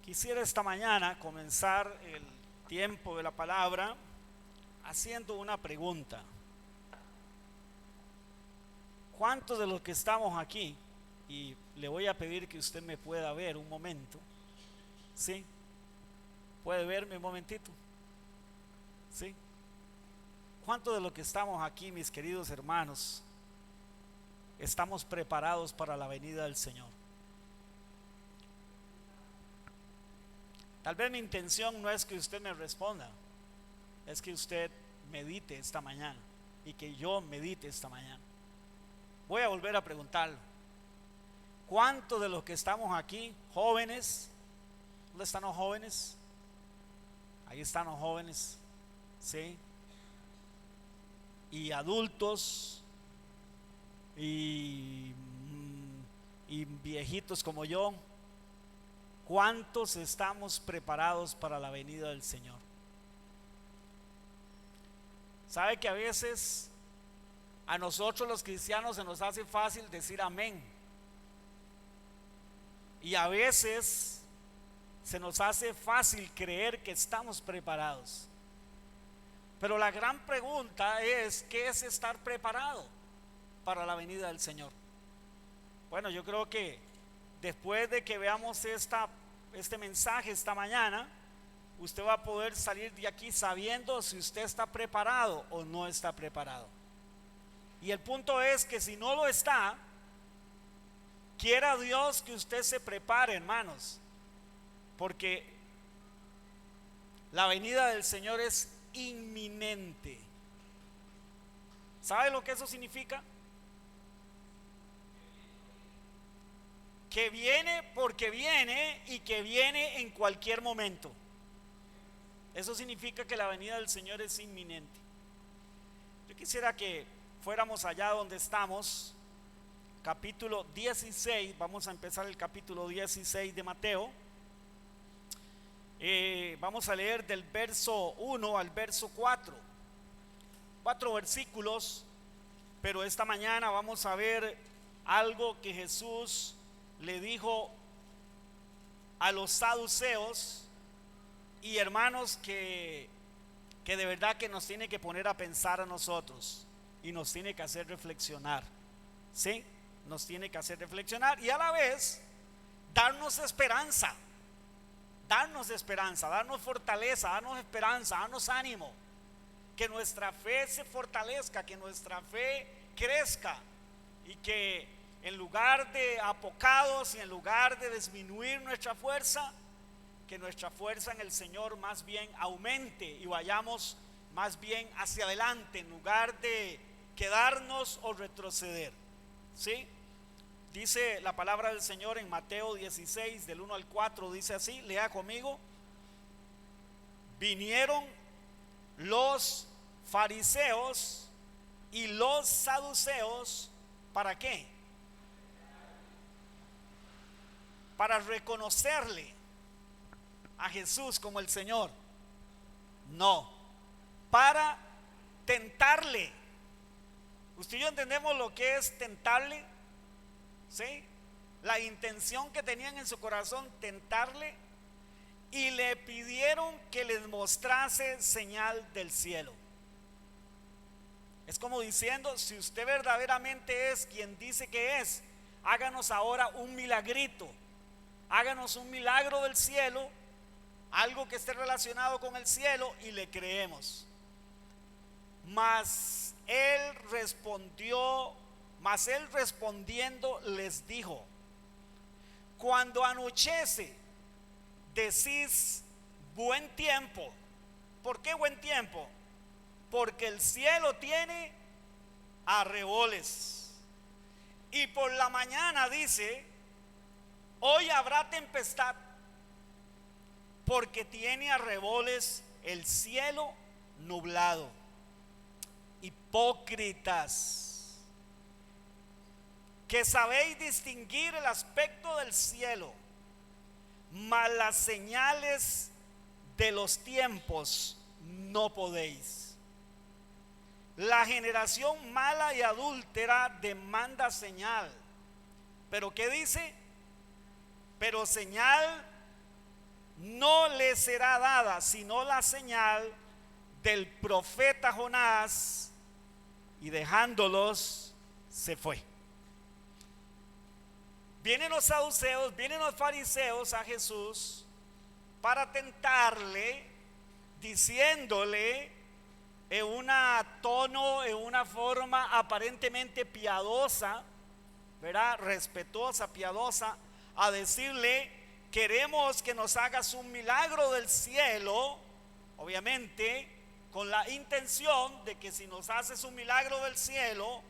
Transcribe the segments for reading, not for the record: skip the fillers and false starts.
Quisiera esta mañana comenzar el tiempo de la palabra haciendo una pregunta. ¿Cuántos de los que estamos aquí, y le voy a pedir que usted me pueda ver un momento? ¿Sí? ¿Puede verme un momentito? ¿Sí? ¿Cuántos de los que estamos aquí, mis queridos hermanos, estamos preparados para la venida del Señor? Tal vez mi intención no es que usted me responda, es que usted medite esta mañana y que yo medite esta mañana. Voy a volver a preguntarlo. ¿Cuántos de los que estamos aquí, jóvenes? ¿Dónde están los jóvenes? Ahí están los jóvenes, ¿sí? Y adultos y viejitos como yo. ¿Cuántos estamos preparados para la venida del Señor? ¿Sabe que a veces a nosotros los cristianos se nos hace fácil decir amén? Y a veces se nos hace fácil creer que estamos preparados. Pero la gran pregunta es, ¿qué es estar preparado para la venida del Señor? Bueno, yo creo que después de que veamos este mensaje esta mañana, usted va a poder salir de aquí sabiendo si usted está preparado o no está preparado. Y el punto es que si no lo está, quiera Dios que usted se prepare, hermanos, porque la venida del Señor es inminente. ¿Sabe lo que eso significa? Que viene porque viene y que viene en cualquier momento. Eso significa que la venida del Señor es inminente. Yo quisiera que fuéramos allá donde estamos, capítulo 16, vamos a empezar el capítulo 16 de Mateo. Vamos a leer del verso 1 al verso 4, 4 versículos, pero esta mañana vamos a ver algo que Jesús le dijo a los saduceos, y hermanos, que de verdad que nos tiene que poner a pensar a nosotros y nos tiene que hacer reflexionar, ¿sí? Nos tiene que hacer reflexionar y a la vez darnos esperanza, darnos fortaleza, darnos esperanza, darnos ánimo, que nuestra fe se fortalezca, que nuestra fe crezca y que en lugar de apocados y en lugar de disminuir nuestra fuerza, que nuestra fuerza en el Señor más bien aumente y vayamos más bien hacia adelante en lugar de quedarnos o retroceder, ¿sí? Dice la palabra del Señor en Mateo 16 del 1 al 4, dice así, lea conmigo: vinieron los fariseos y los saduceos, ¿para qué? Para reconocerle a Jesús como el Señor. No, para tentarle. Usted y yo entendemos lo que es tentarle, ¿sí? La intención que tenían en su corazón, tentarle, y le pidieron que les mostrase señal del cielo. Es como diciendo, si usted verdaderamente es quien dice que es, háganos ahora un milagrito, háganos un milagro del cielo, algo que esté relacionado con el cielo, y le creemos. Mas él respondiendo les dijo: cuando anochece decís buen tiempo. ¿Por qué buen tiempo? Porque el cielo tiene arreboles. Y por la mañana dice: hoy habrá tempestad, porque tiene arreboles el cielo nublado. Hipócritas, que sabéis distinguir el aspecto del cielo, mas las señales de los tiempos no podéis. La generación mala y adúltera demanda señal. ¿Pero qué dice? Pero señal no les será dada sino la señal del profeta Jonás. Y dejándolos, se fue. Vienen los saduceos, vienen los fariseos a Jesús para tentarle, diciéndole en un tono, en una forma aparentemente piadosa, ¿verdad? Respetuosa, piadosa, a decirle: queremos que nos hagas un milagro del cielo, obviamente con la intención de que si nos haces un milagro del cielo,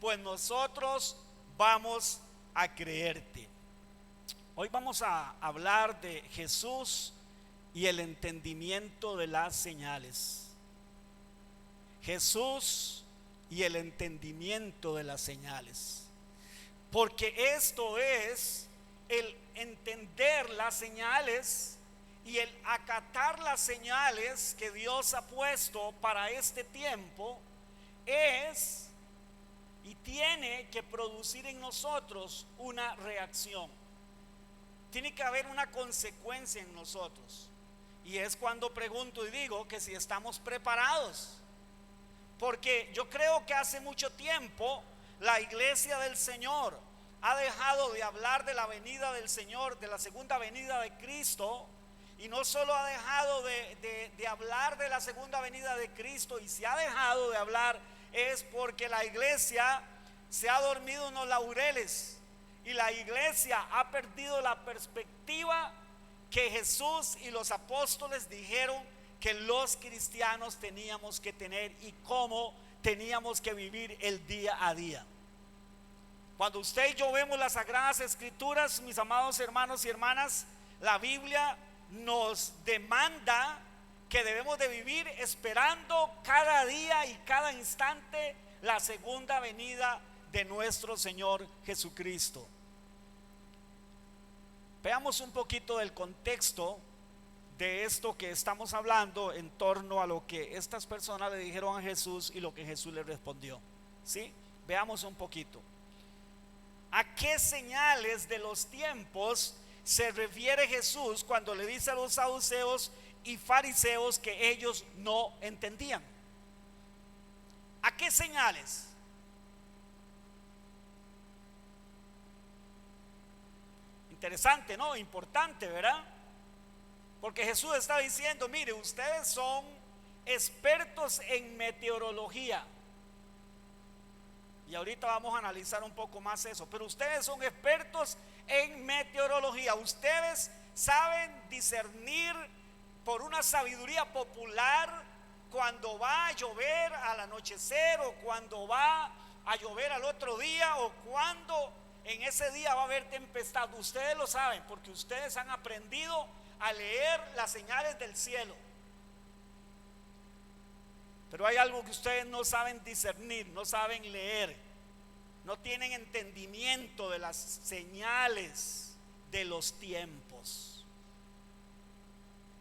pues nosotros vamos a creerte. Hoy vamos a hablar de Jesús y el entendimiento de las señales. Jesús y el entendimiento de las señales. Porque esto es el entender las señales y el acatar las señales que Dios ha puesto para este tiempo, es y tiene que producir en nosotros una reacción. Tiene que haber una consecuencia en nosotros. Y es cuando pregunto y digo que si estamos preparados. Porque yo creo que hace mucho tiempo la iglesia del Señor ha dejado de hablar de la venida del Señor, de la segunda venida de Cristo. Y no solo ha dejado de hablar de la segunda venida de Cristo, y si ha dejado de hablar es porque la iglesia se ha dormido en los laureles y la iglesia ha perdido la perspectiva que Jesús y los apóstoles dijeron que los cristianos teníamos que tener y cómo teníamos que vivir el día a día. Cuando usted y yo vemos las Sagradas Escrituras, mis amados hermanos y hermanas, la Biblia nos demanda que debemos de vivir esperando cada día y cada instante la segunda venida de nuestro Señor Jesucristo. Veamos un poquito del contexto de esto que estamos hablando en torno a lo que estas personas le dijeron a Jesús y lo que Jesús le respondió. ¿Sí? Veamos un poquito. ¿A qué señales de los tiempos se refiere Jesús cuando le dice a los saduceos y fariseos que ellos no entendían? ¿A qué señales? Interesante, ¿no? Importante, ¿verdad? Porque Jesús está diciendo: mire, ustedes son expertos en meteorología. Y ahorita vamos a analizar un poco más eso. Pero ustedes son expertos en meteorología. Ustedes saben discernir por una sabiduría popular cuando va a llover al anochecer, o cuando va a llover al otro día, o cuando en ese día va a haber tempestad. Ustedes lo saben porque ustedes han aprendido a leer las señales del cielo. Pero hay algo que ustedes no saben discernir, no saben leer, no tienen entendimiento de las señales de los tiempos.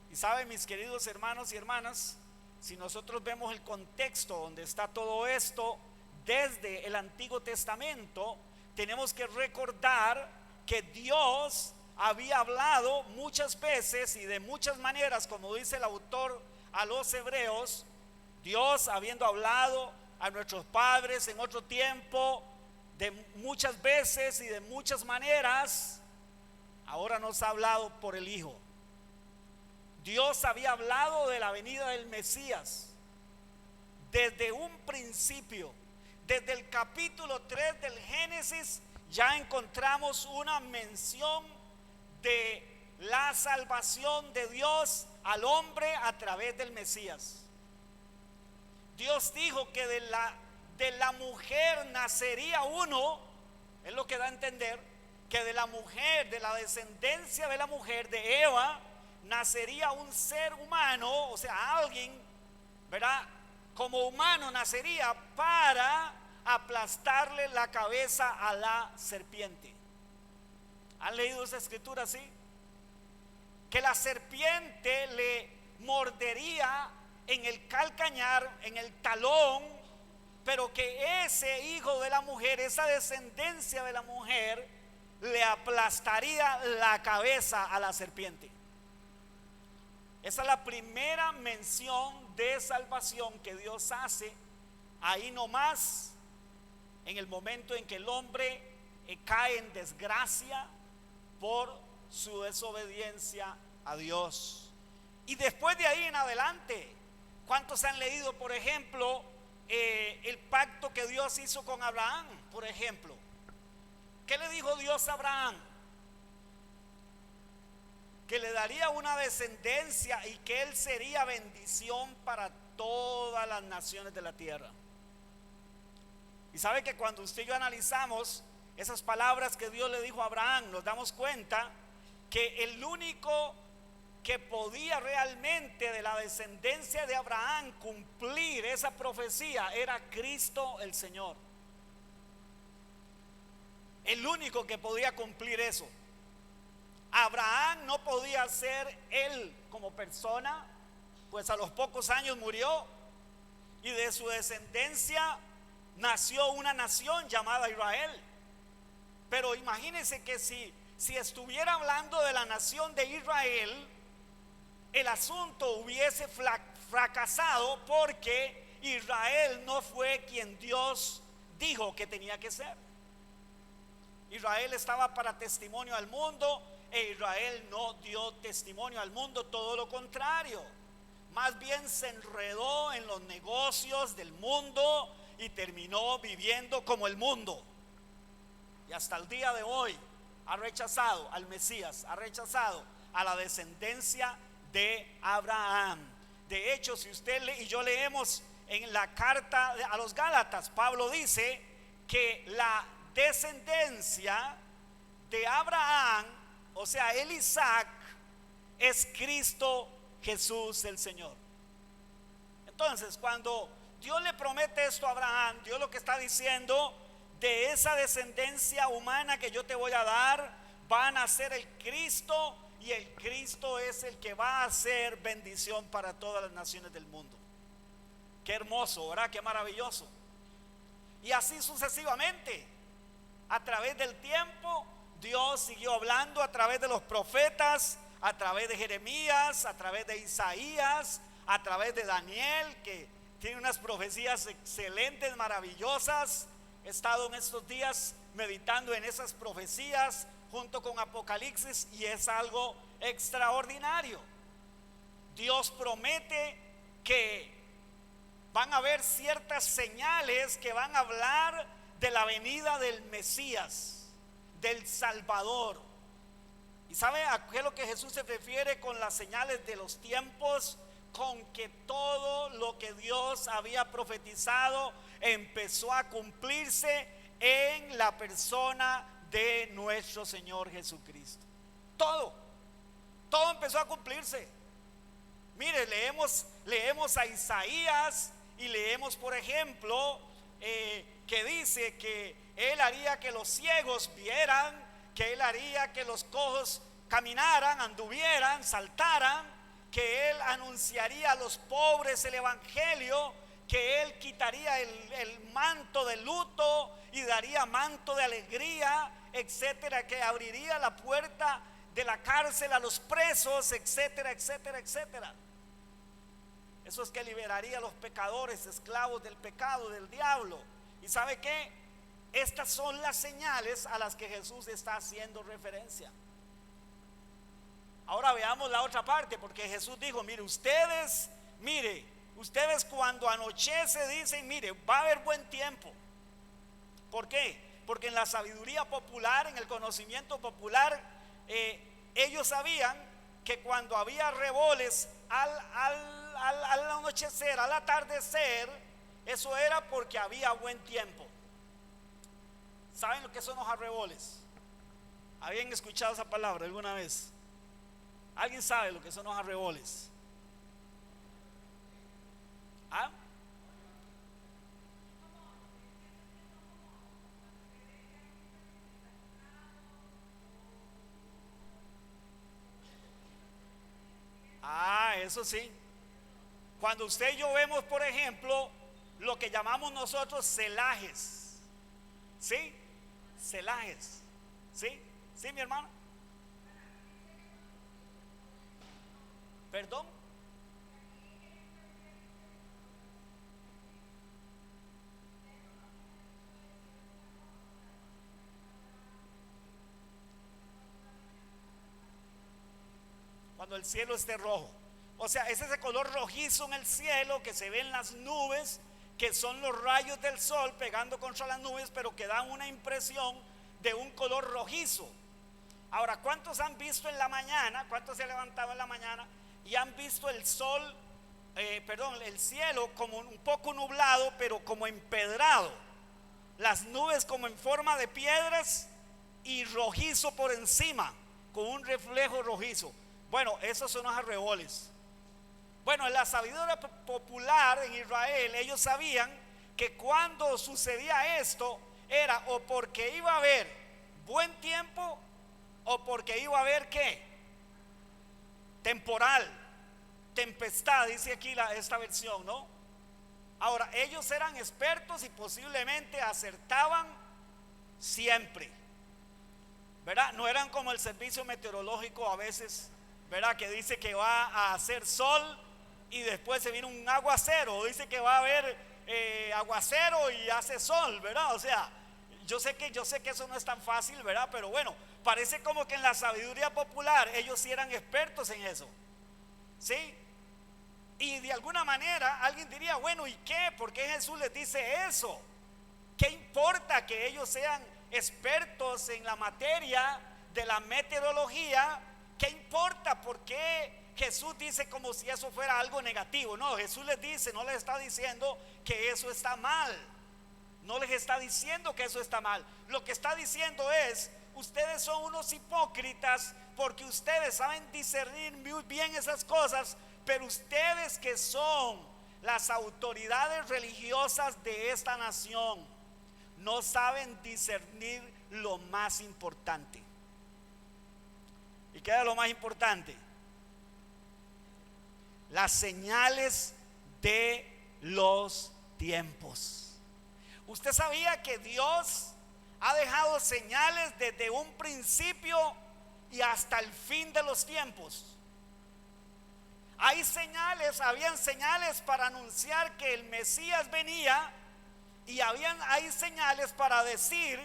Y saben, mis queridos hermanos y hermanas, si nosotros vemos el contexto donde está todo esto desde el Antiguo Testamento, tenemos que recordar que Dios había hablado muchas veces y de muchas maneras, como dice el autor a los Hebreos. Dios, habiendo hablado a nuestros padres en otro tiempo de muchas veces y de muchas maneras, ahora nos ha hablado por el Hijo. Dios había hablado de la venida del Mesías desde un principio. Desde el capítulo 3 del Génesis ya encontramos una mención de la salvación de Dios al hombre a través del Mesías. Dios dijo que de la mujer nacería uno, es lo que da a entender, que de la mujer, de la descendencia de la mujer, de Eva, nacería un ser humano, o sea, alguien, ¿verdad? Como humano nacería para aplastarle la cabeza a la serpiente. ¿Han leído esa escritura así? Que la serpiente le mordería en el calcañar, en el talón, pero que ese hijo de la mujer, esa descendencia de la mujer, le aplastaría la cabeza a la serpiente. Esa es la primera mención de salvación que Dios hace ahí nomás, en el momento en que el hombre cae en desgracia por su desobediencia a Dios. Y después de ahí en adelante, ¿cuántos han leído, por ejemplo, el pacto que Dios hizo con Abraham? Por ejemplo, ¿qué le dijo Dios a Abraham? Que le daría una descendencia y que él sería bendición para todas las naciones de la tierra. Y sabe que cuando usted y yo analizamos esas palabras que Dios le dijo a Abraham, nos damos cuenta que el único que podía realmente de la descendencia de Abraham cumplir esa profecía era Cristo el Señor. El único que podía cumplir eso. Abraham no podía ser él como persona, pues a los pocos años murió, y de su descendencia nació una nación llamada Israel. Pero imagínense que si estuviera hablando de la nación de Israel, el asunto hubiese fracasado, porque Israel no fue quien Dios dijo que tenía que ser. Israel estaba para testimonio al mundo, e Israel no dio testimonio al mundo, todo lo contrario. Más bien se enredó en los negocios del mundo y terminó viviendo como el mundo. Y hasta el día de hoy ha rechazado al Mesías, ha rechazado a la descendencia de Abraham. De hecho, si usted y yo leemos en la carta a los Gálatas, Pablo dice que la descendencia de Abraham, o sea, el Isaac, es Cristo Jesús el Señor. Entonces, cuando Dios le promete esto a Abraham, Dios lo que está diciendo: de esa descendencia humana que yo te voy a dar, van a ser el Cristo, y el Cristo es el que va a ser bendición para todas las naciones del mundo. Qué hermoso, ¿verdad? Qué maravilloso. Y así sucesivamente, a través del tiempo, Dios siguió hablando a través de los profetas, a través de Jeremías, a través de Isaías, a través de Daniel, que tiene unas profecías excelentes, maravillosas. He estado en estos días meditando en esas profecías junto con Apocalipsis, y es algo extraordinario. Dios promete que van a haber ciertas señales que van a hablar de la venida del Mesías, del Salvador. ¿Y sabe a qué es lo que Jesús se refiere con las señales de los tiempos? Con que todo lo que Dios había profetizado empezó a cumplirse en la persona de nuestro Señor Jesucristo. Todo empezó a cumplirse. Mire, leemos a Isaías y leemos, por ejemplo, que dice que Él haría que los ciegos vieran, que Él haría que los cojos caminaran, anduvieran, saltaran, que Él anunciaría a los pobres el evangelio, que Él quitaría el manto de luto y daría manto de alegría, etcétera, que abriría la puerta de la cárcel a los presos, etcétera, etcétera, etcétera. Eso es que liberaría a los pecadores, esclavos del pecado, del diablo. ¿Y sabe qué? Estas son las señales a las que Jesús está haciendo referencia. Ahora veamos la otra parte, porque Jesús dijo: mire, ustedes cuando anochece dicen, mire, va a haber buen tiempo. ¿Por qué? Porque en la sabiduría popular, en el conocimiento popular, ellos sabían que cuando había reboles al anochecer, al atardecer, eso era porque había buen tiempo. ¿Saben lo que son los arreboles? ¿Habían escuchado esa palabra alguna vez? ¿Alguien sabe lo que son los arreboles? ¿Ah? Eso sí. Cuando usted y yo vemos, por ejemplo, lo que llamamos nosotros celajes, ¿sí? Celajes, ¿sí? ¿Sí, mi hermano? Perdón. Cuando el cielo esté rojo. O sea, es ese color rojizo en el cielo que se ve en las nubes, que son los rayos del sol pegando contra las nubes, pero que dan una impresión de un color rojizo. Ahora, ¿cuántos han visto en la mañana? ¿Cuántos se han levantado en la mañana y han visto el sol, el cielo como un poco nublado, pero como empedrado? Las nubes como en forma de piedras y rojizo por encima, con un reflejo rojizo. Bueno, esos son los arreboles. Bueno, en la sabiduría popular en Israel, ellos sabían que cuando sucedía esto, era o porque iba a haber buen tiempo o porque iba a haber ¿qué? Temporal, tempestad, dice aquí esta versión, ¿no? Ahora, ellos eran expertos y posiblemente acertaban siempre, ¿verdad? No eran como el servicio meteorológico a veces, ¿verdad? Que dice que va a hacer sol y después se viene un aguacero, o dice que va a haber aguacero y hace sol, ¿verdad? O sea, yo sé que eso no es tan fácil, ¿verdad? Pero bueno, parece como que en la sabiduría popular ellos sí eran expertos en eso, ¿sí? Y de alguna manera alguien diría, bueno, ¿y qué? ¿Por qué Jesús les dice eso? ¿Qué importa que ellos sean expertos en la materia de la meteorología? ¿Qué importa? ¿Por qué Jesús dice como si eso fuera algo negativo? No, Jesús les dice, no les está diciendo que eso está mal. No les está diciendo que eso está mal. Lo que está diciendo es, ustedes son unos hipócritas porque ustedes saben discernir muy bien esas cosas, pero ustedes que son las autoridades religiosas de esta nación no saben discernir lo más importante. ¿Y qué es lo más importante? Las señales de los tiempos. ¿Usted sabía que Dios ha dejado señales desde un principio y hasta el fin de los tiempos? Hay señales, habían señales para anunciar que el Mesías venía, y hay señales para decir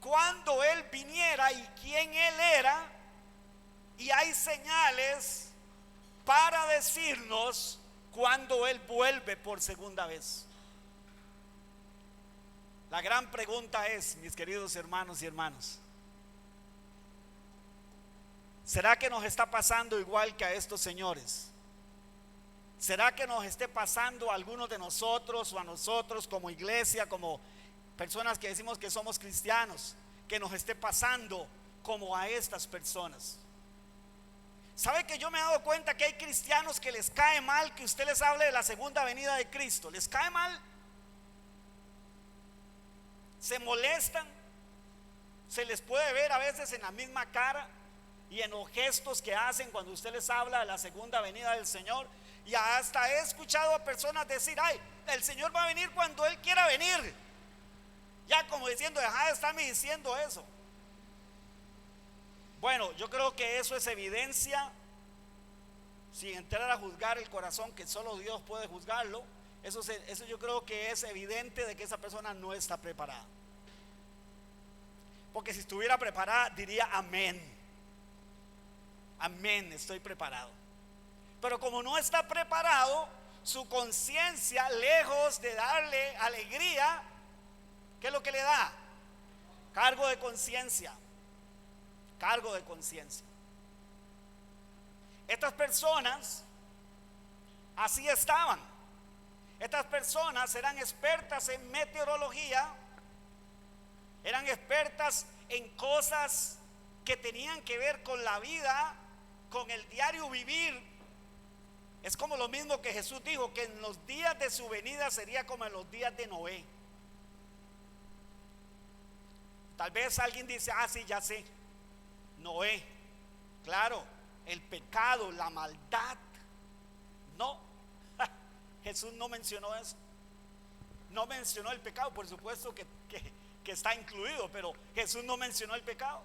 cuándo Él viniera y quién Él era, y hay señales para decirnos cuándo Él vuelve por segunda vez. La gran pregunta es, mis queridos hermanos y hermanas, ¿será que nos está pasando igual que a estos señores? ¿Será que nos esté pasando a algunos de nosotros o a nosotros como iglesia, como personas que decimos que somos cristianos, que nos esté pasando como a estas personas? ¿Sabe que yo me he dado cuenta que hay cristianos que les cae mal que usted les hable de la segunda venida de Cristo? ¿Les cae mal? Se molestan, se les puede ver a veces en la misma cara y en los gestos que hacen cuando usted les habla de la segunda venida del Señor. Y hasta he escuchado a personas decir, ay, el Señor va a venir cuando Él quiera venir. Ya como diciendo, deja de estarme diciendo eso. Bueno, yo creo que eso es evidencia, sin entrar a juzgar el corazón, que solo Dios puede juzgarlo. Eso yo creo que es evidente de que esa persona no está preparada. Porque si estuviera preparada diría amén. Amén, estoy preparado. Pero como no está preparado, su conciencia, lejos de darle alegría, ¿qué es lo que le da? Cargo de conciencia. Cargo de conciencia. Estas personas así estaban. Estas personas eran expertas en meteorología, eran expertas en cosas que tenían que ver con la vida, con el diario vivir. Es como lo mismo que Jesús dijo, que en los días de su venida sería como en los días de Noé. Tal vez alguien dice, sí, ya sé, Noé, claro, el pecado, la maldad. No, Jesús no mencionó eso. No mencionó el pecado, por supuesto que está incluido, pero Jesús no mencionó el pecado.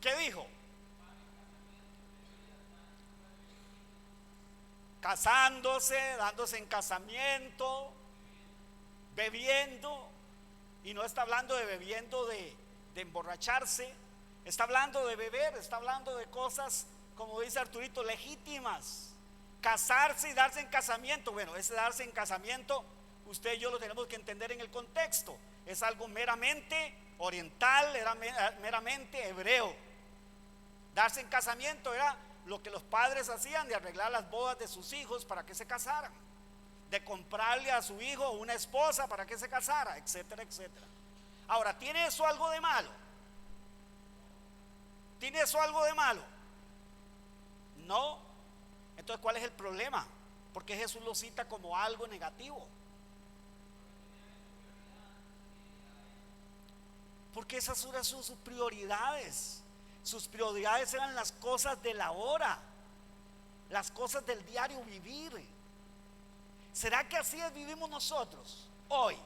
¿Qué dijo? casándose, dándose en casamiento, bebiendo. Y no está hablando de bebiendo de emborracharse, está hablando de beber, está hablando de cosas, como dice Arturito, legítimas. Casarse y darse en casamiento, bueno, ese darse en casamiento, usted y yo lo tenemos que entender en el contexto. Es algo meramente oriental, era meramente hebreo. Darse en casamiento era lo que los padres hacían de arreglar las bodas de sus hijos para que se casaran, de comprarle a su hijo una esposa para que se casara, etcétera, etcétera. Ahora, ¿tiene eso algo de malo? ¿Tiene eso algo de malo? No. Entonces, ¿cuál es el problema? Porque Jesús lo cita como algo negativo. Porque esas eran sus prioridades. Sus prioridades eran las cosas de la hora, las cosas del diario vivir. ¿Será que así vivimos nosotros hoy?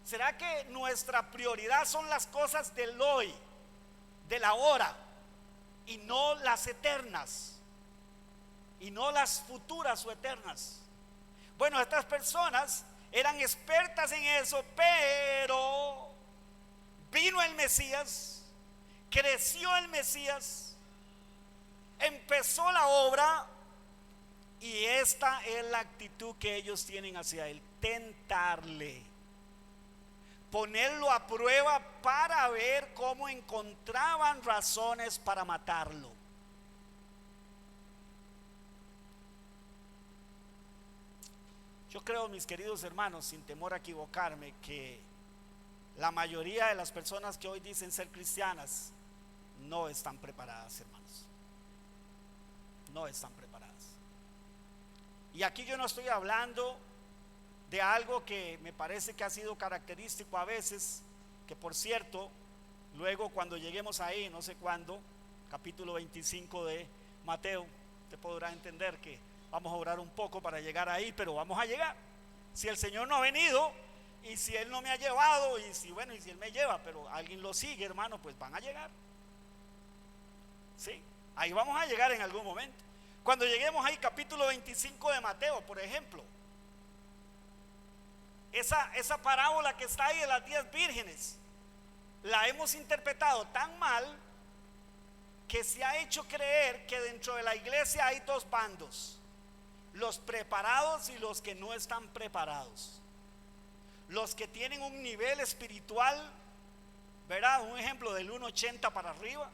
¿Será que nuestra prioridad son las cosas del hoy, de la hora, y no las eternas, y no las futuras o eternas? Bueno, estas personas eran expertas en eso, pero vino el Mesías, creció el Mesías, empezó la obra, y esta es la actitud que ellos tienen hacia él: tentarle, ponerlo a prueba para ver cómo encontraban razones para matarlo. Yo creo, mis queridos hermanos, sin temor a equivocarme, que la mayoría de las personas que hoy dicen ser cristianas no están preparadas, hermanos. No están preparadas. Y aquí yo no estoy hablando de algo que me parece que ha sido característico a veces, que por cierto, luego cuando lleguemos ahí, no sé cuándo, capítulo 25 de Mateo, te podrá entender que vamos a orar un poco para llegar ahí, pero vamos a llegar. Si el Señor no ha venido, y si Él no me ha llevado, y si Él me lleva, pero alguien lo sigue, hermano, pues van a llegar. Sí, ahí vamos a llegar en algún momento. Cuando lleguemos ahí, capítulo 25 de Mateo, por ejemplo, esa parábola que está ahí de las 10 vírgenes, la hemos interpretado tan mal que se ha hecho creer que dentro de la iglesia hay dos bandos: los preparados y los que no están preparados, los que tienen un nivel espiritual, ¿verdad? Un ejemplo del 1.80 para arriba,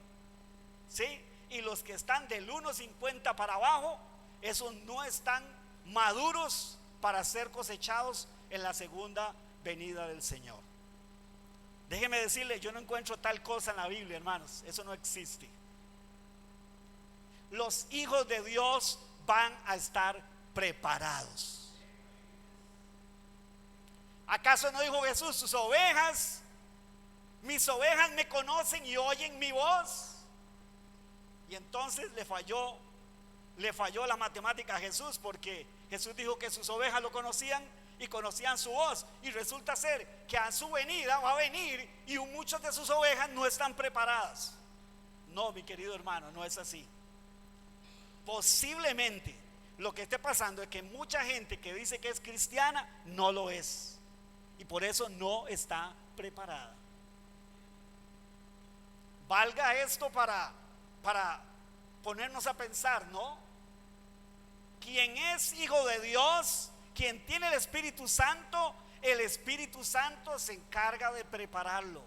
¿sí? Y los que están del 1.50 para abajo, esos no están maduros para ser cosechados en la segunda venida del Señor. Déjeme decirle, yo no encuentro tal cosa en la Biblia, hermanos. Eso no existe. Los hijos de Dios van a estar preparados. ¿Acaso no dijo Jesús: mis ovejas me conocen y oyen mi voz? Y entonces le falló la matemática a Jesús, porque Jesús dijo que sus ovejas lo conocían y conocían su voz, y resulta ser que a su venida va a venir y muchas de sus ovejas no están preparadas. No, mi querido hermano, no es así. Posiblemente lo que esté pasando es que mucha gente que dice que es cristiana no lo es, y por eso no está preparada. Valga esto para ponernos a pensar, ¿no? Quien es hijo de Dios, quien tiene el Espíritu Santo se encarga de prepararlo.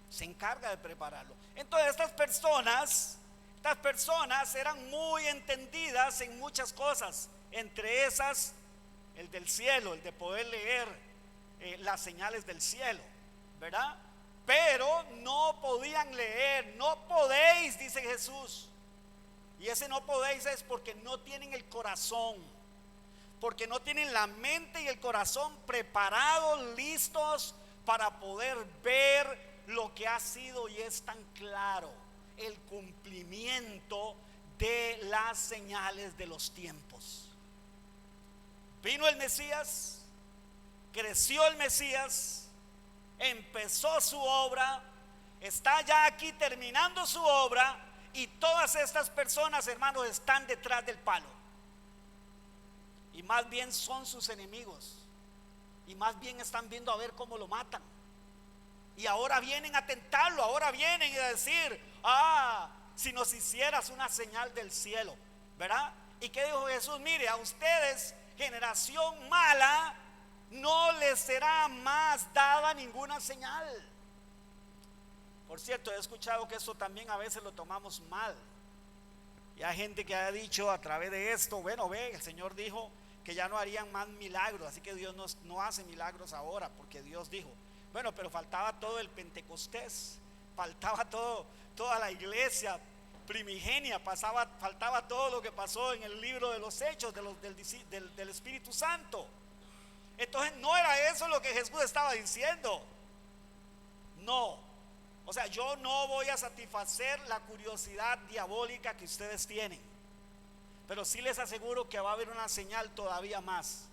Se encarga de prepararlo. Entonces estas personas eran muy entendidas en muchas cosas, entre esas el del cielo, el de poder leer las señales del cielo, ¿verdad? Pero no podían leer. No podéis, dice Jesús. Y ese no podéis es porque no tienen el corazón, porque no tienen la mente y el corazón preparados, listos para poder ver lo que ha sido y es tan claro: el cumplimiento de las señales de los tiempos. Vino el Mesías, creció el Mesías, empezó su obra, está ya aquí terminando su obra, Y todas estas personas, hermanos, están detrás del palo. Y más bien son sus enemigos. Y más bien están viendo a ver cómo lo matan. Y ahora vienen a tentarlo. Ahora vienen a decir: si nos hicieras una señal del cielo, ¿verdad? ¿Y qué dijo Jesús? Mire, a ustedes, generación mala, no les será más dada ninguna señal. Por cierto, he escuchado que eso también a veces lo tomamos mal. Y hay gente que ha dicho a través de esto: bueno, ve, el Señor dijo que ya no harían más milagros, así que Dios no hace milagros ahora, porque Dios dijo. Bueno, pero faltaba todo el Pentecostés, faltaba toda la iglesia primigenia, faltaba todo lo que pasó en el libro de los Hechos del Espíritu Santo. Entonces no era eso lo que Jesús estaba diciendo. No, o sea, yo no voy a satisfacer la curiosidad diabólica que ustedes tienen, pero sí les aseguro que va a haber una señal todavía más,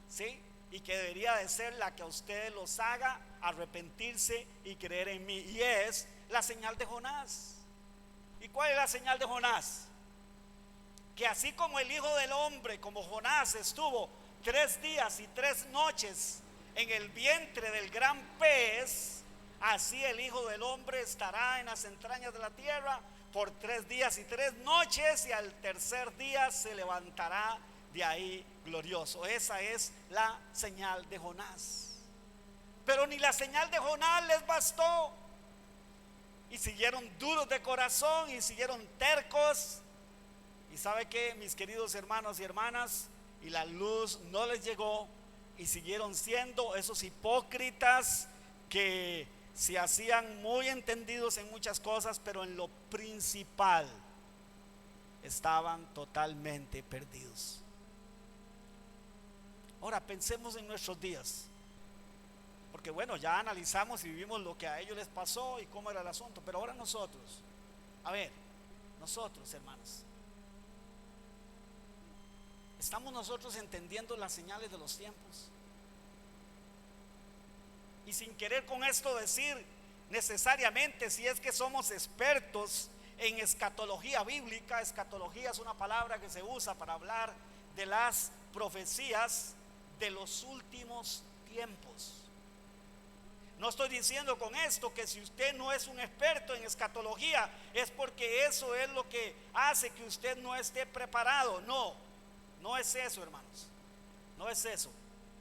¿sí? Y que debería de ser la que a ustedes los haga arrepentirse y creer en mí. Y es la señal de Jonás. ¿Y cuál es la señal de Jonás? Que así como el Hijo del Hombre, como Jonás estuvo 3 días y 3 noches en el vientre del gran pez, así el Hijo del Hombre estará en las entrañas de la tierra por 3 días y 3 noches, y al tercer día se levantará de ahí glorioso. Esa es la señal de Jonás. Pero ni la señal de Jonás les bastó, y siguieron duros de corazón y siguieron tercos. Y sabe que, mis queridos hermanos y hermanas, y la luz no les llegó, y siguieron siendo esos hipócritas que se hacían muy entendidos en muchas cosas, pero en lo principal estaban totalmente perdidos. Ahora pensemos en nuestros días, porque bueno, ya analizamos y vivimos lo que a ellos les pasó y cómo era el asunto, pero ahora nosotros, nosotros, hermanos, ¿estamos nosotros entendiendo las señales de los tiempos? Y sin querer con esto decir necesariamente si es que somos expertos en escatología bíblica. Escatología es una palabra que se usa para hablar de las profecías de los últimos tiempos. No estoy diciendo con esto que si usted no es un experto en escatología es porque eso es lo que hace que usted no esté preparado. No es eso, hermanos. No es eso.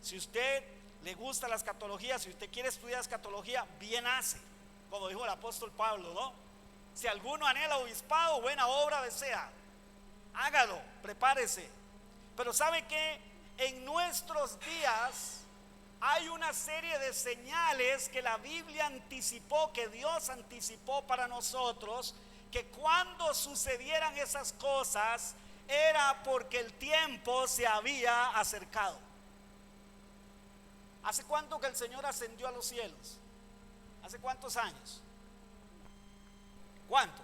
Si usted le gusta la escatología, si usted quiere estudiar escatología, bien hace, como dijo el apóstol Pablo, ¿no? Si alguno anhela obispado, buena obra desea, hágalo, prepárese. Pero ¿sabe qué? En nuestros días hay una serie de señales que la Biblia anticipó, que Dios anticipó para nosotros, que cuando sucedieran esas cosas era porque el tiempo se había acercado. ¿Hace cuánto que el Señor ascendió a los cielos? ¿Hace cuántos años? ¿Cuánto?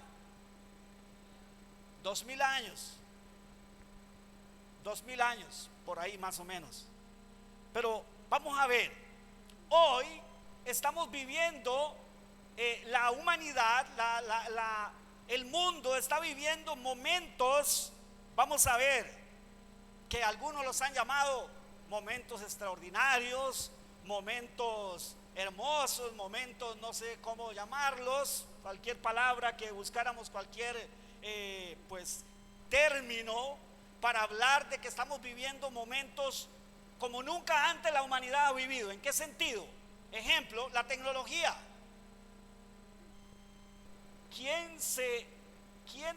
2000 años. 2000 años, por ahí más o menos. Pero vamos a ver, hoy estamos viviendo, la humanidad, el mundo está viviendo momentos, vamos a ver, que algunos los han llamado momentos extraordinarios, momentos hermosos, momentos no sé cómo llamarlos, cualquier palabra que buscáramos, cualquier pues término para hablar de que estamos viviendo momentos como nunca antes la humanidad ha vivido. ¿En qué sentido? Ejemplo, la tecnología. ¿Quién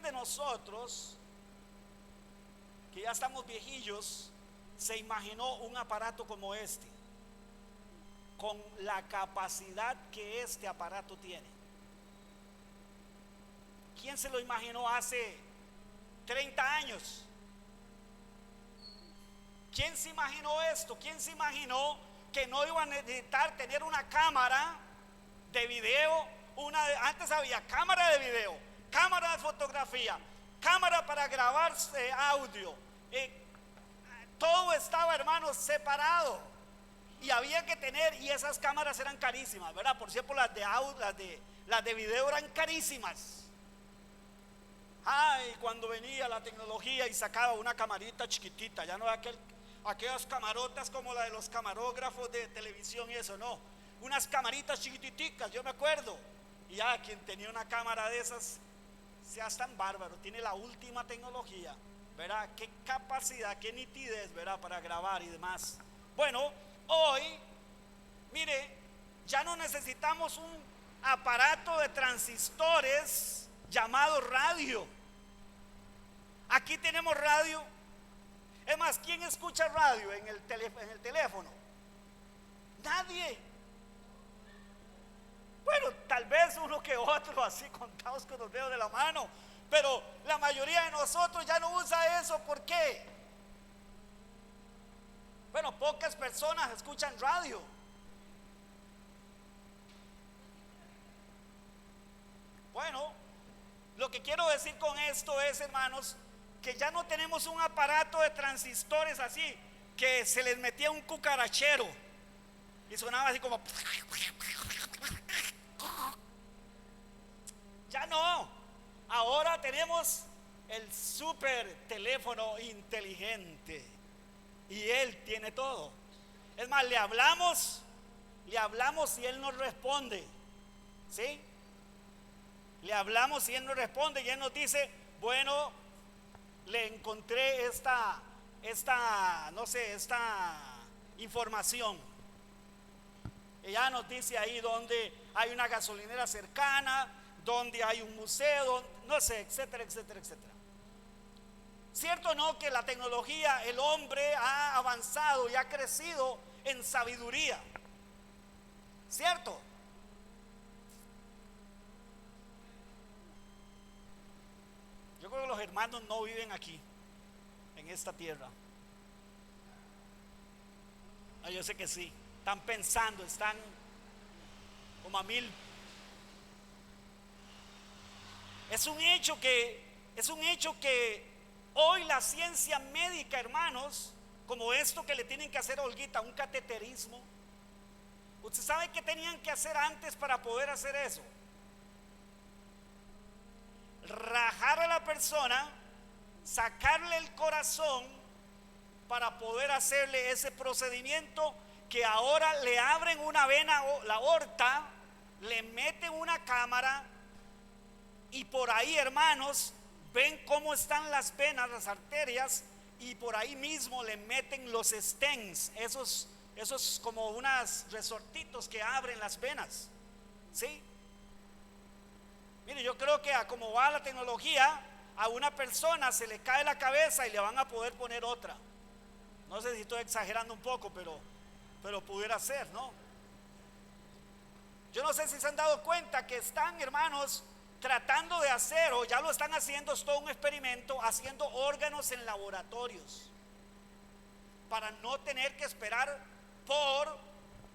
de nosotros, que ya estamos viejillos, se imaginó un aparato como este, con la capacidad que este aparato tiene? ¿Quién se lo imaginó hace 30 años? ¿Quién se imaginó esto? ¿Quién se imaginó que no iba a necesitar tener una cámara de video? Antes había cámara de video, cámara de fotografía, cámara para grabar audio. Todo estaba, hermanos, separado. Y había que tener, y esas cámaras eran carísimas, ¿verdad? Por cierto, las de audio, las de video eran carísimas. Y cuando venía la tecnología y sacaba una camarita chiquitita, ya no aquellas camarotas como la de los camarógrafos de televisión y eso, no, unas camaritas chiquititicas, yo me acuerdo. Y ya quien tenía una cámara de esas, sea tan bárbaro, tiene la última tecnología, ¿verdad? Qué capacidad, qué nitidez, ¿verdad? Para grabar y demás. Bueno, hoy, mire, ya no necesitamos un aparato de transistores llamado radio. Aquí tenemos radio. Es más, ¿quién escucha radio en el teléfono? Nadie. Bueno, tal vez uno que otro, así contados con los dedos de la mano, pero la mayoría de nosotros ya no usa eso. ¿Por qué? Bueno, pocas personas escuchan radio. Bueno, lo que quiero decir con esto es, hermanos, que ya no tenemos un aparato de transistores así, que se les metía un cucarachero y sonaba así como... Ya no. Ahora tenemos el super teléfono inteligente y él tiene todo. Es más, le hablamos y él nos responde. ¿Sí? Le hablamos y él nos responde y él nos dice, bueno, le encontré esta información. Ella nos dice ahí donde hay una gasolinera cercana, donde hay un museo, no sé, etcétera, etcétera, etcétera. ¿Cierto o no que la tecnología, el hombre ha avanzado y ha crecido en sabiduría? ¿Cierto? Yo creo que los hermanos no viven aquí, en esta tierra. No, yo sé que sí. Están pensando, están como a 1000. Es un hecho que hoy la ciencia médica, hermanos, como esto que le tienen que hacer a Olguita, un cateterismo. ¿Usted sabe qué tenían que hacer antes para poder hacer eso? Rajar a la persona, sacarle el corazón para poder hacerle ese procedimiento, que ahora le abren una vena, la aorta, le meten una cámara y por ahí, hermanos, ven cómo están las venas, las arterias, y por ahí mismo le meten los stents, esos como unos resortitos que abren las venas. ¿Sí? Mire, yo creo que a como va la tecnología, a una persona se le cae la cabeza y le van a poder poner otra. No sé si estoy exagerando un poco, pero pudiera ser, ¿no? Yo no sé si se han dado cuenta que están, hermanos, tratando de hacer, o ya lo están haciendo, es todo un experimento, haciendo órganos en laboratorios para no tener que esperar por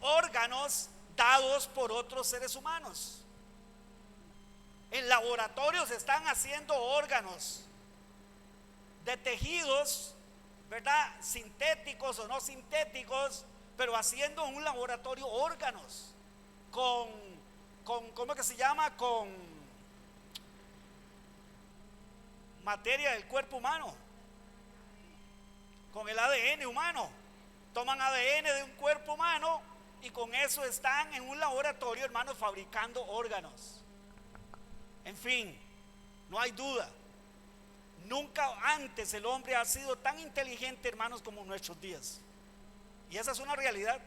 órganos dados por otros seres humanos. En laboratorios están haciendo órganos de tejidos, ¿verdad? Sintéticos o no sintéticos, pero haciendo en un laboratorio órganos con ¿cómo que se llama? Con materia del cuerpo humano, con el ADN humano. Toman ADN de un cuerpo humano y con eso están en un laboratorio, hermanos, fabricando órganos. En fin, no hay duda, nunca antes el hombre ha sido tan inteligente, hermanos, como en nuestros días. Y esa es una realidad.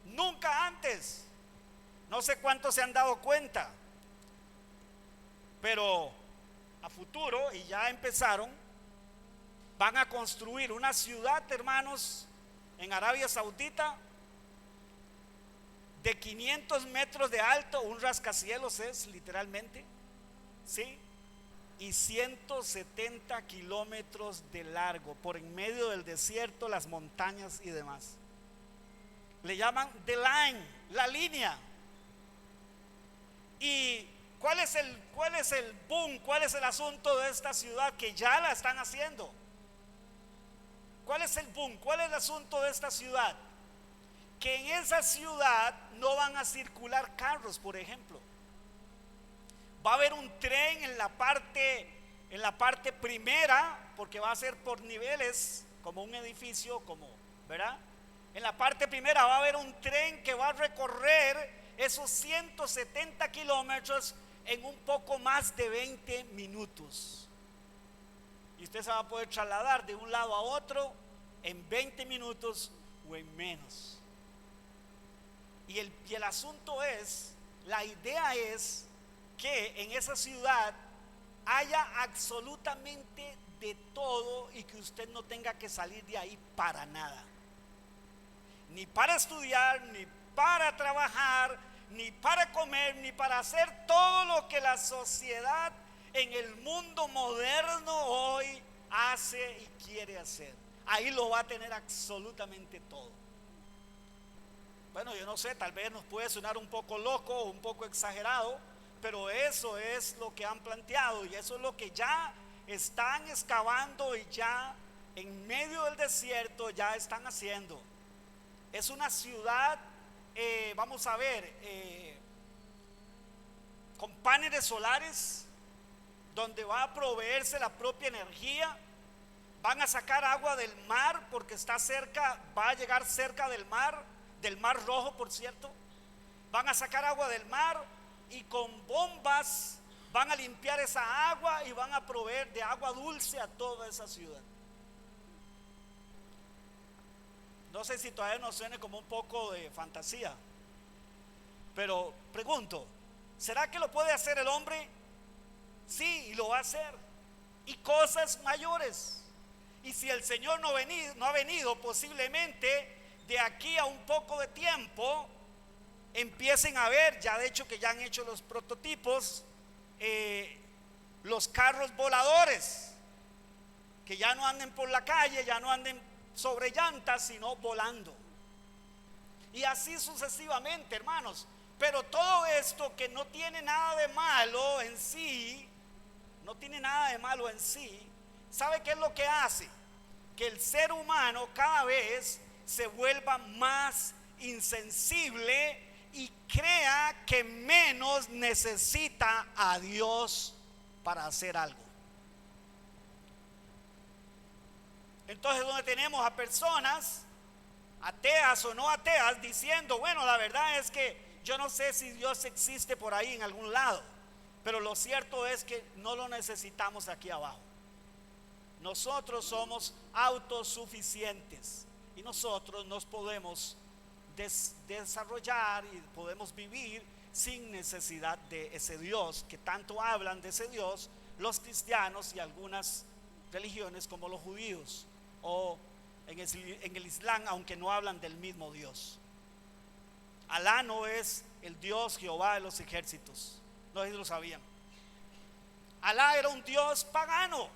Nunca antes. No sé cuántos se han dado cuenta, pero a futuro, y ya empezaron, van a construir una ciudad, hermanos, en Arabia Saudita, de 500 metros de alto, un rascacielos es literalmente, ¿sí? Y 170 kilómetros de largo, por en medio del desierto, las montañas y demás. Le llaman The Line, la línea. ¿Y cuál es el boom? ¿Cuál es el asunto de esta ciudad que ya la están haciendo? ¿Cuál es el boom? ¿Cuál es el asunto de esta ciudad? Que en esa ciudad no van a circular carros, por ejemplo. Va a haber un tren en la parte primera, porque va a ser por niveles, como un edificio, ¿verdad? En la parte primera va a haber un tren que va a recorrer esos 170 kilómetros en un poco más de 20 minutos. Y usted se va a poder trasladar de un lado a otro en 20 minutos o en menos. Y el asunto es, la idea es que en esa ciudad haya absolutamente de todo y que usted no tenga que salir de ahí para nada. Ni para estudiar, ni para trabajar, ni para comer, ni para hacer todo lo que la sociedad en el mundo moderno hoy hace y quiere hacer. Ahí lo va a tener absolutamente todo. Bueno, yo no sé, tal vez nos puede sonar un poco loco o un poco exagerado, pero eso es lo que han planteado y eso es lo que ya están excavando y ya en medio del desierto ya están haciendo. Es una ciudad, vamos a ver, con paneles solares, donde va a proveerse la propia energía. Van a sacar agua del mar porque está cerca, va a llegar cerca del mar Rojo, por cierto. Van a sacar agua del mar y con bombas van a limpiar esa agua y van a proveer de agua dulce a toda esa ciudad. No sé si todavía nos suene como un poco de fantasía, pero pregunto, ¿será que lo puede hacer el hombre? Sí, y lo va a hacer, y cosas mayores. Y si el Señor no ha venido, posiblemente de aquí a un poco de tiempo empiecen a ver, ya de hecho que ya han hecho los prototipos, los carros voladores, que ya no anden por la calle, ya no anden sobre llantas, sino volando. Y así sucesivamente, hermanos. Pero todo esto que no tiene nada de malo en sí, ¿sabe qué es lo que hace? Que el ser humano cada vez se vuelva más insensible y crea que menos necesita a Dios para hacer algo. Entonces, donde tenemos a personas, ateas o no ateas, diciendo, bueno, la verdad es que yo no sé si Dios existe por ahí en algún lado, pero lo cierto es que no lo necesitamos aquí abajo. Nosotros somos autosuficientes y nosotros nos podemos desarrollar y podemos vivir sin necesidad de ese Dios que tanto hablan de ese Dios los cristianos y algunas religiones como los judíos o en el Islam, aunque no hablan del mismo Dios. Alá no es el Dios Jehová de los ejércitos, no sé si lo sabían. Alá era un Dios pagano.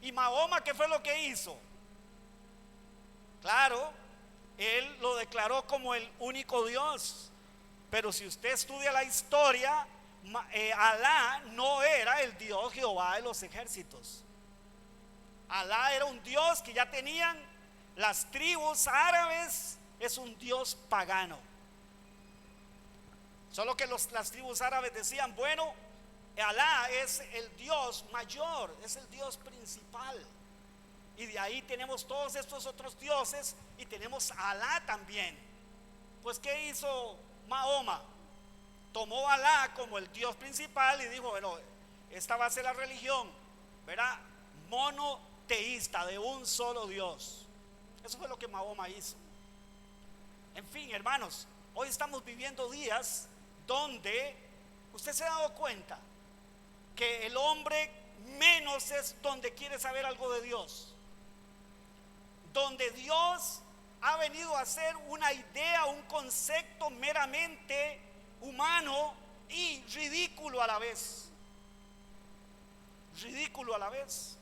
Y Mahoma, ¿qué fue lo que hizo? Claro, él lo declaró como el único Dios, pero si usted estudia la historia, Alá no era el Dios Jehová de los ejércitos. Alá era un Dios que ya tenían las tribus árabes, es un Dios pagano. Solo que las tribus árabes decían, bueno, Alá es el Dios mayor, es el Dios principal. Y de ahí tenemos todos estos otros dioses y tenemos a Alá también. Pues ¿qué hizo Mahoma? Tomó a Alá como el Dios principal y dijo, bueno, esta va a ser la religión, ¿verdad? Monoteísta, de un solo Dios. Eso fue lo que Mahoma hizo. En fin, hermanos, hoy estamos viviendo días donde usted se ha dado cuenta que el hombre menos es donde quiere saber algo de Dios, donde Dios ha venido a ser una idea, un concepto meramente humano y ridículo a la vez. Ridículo a la vez.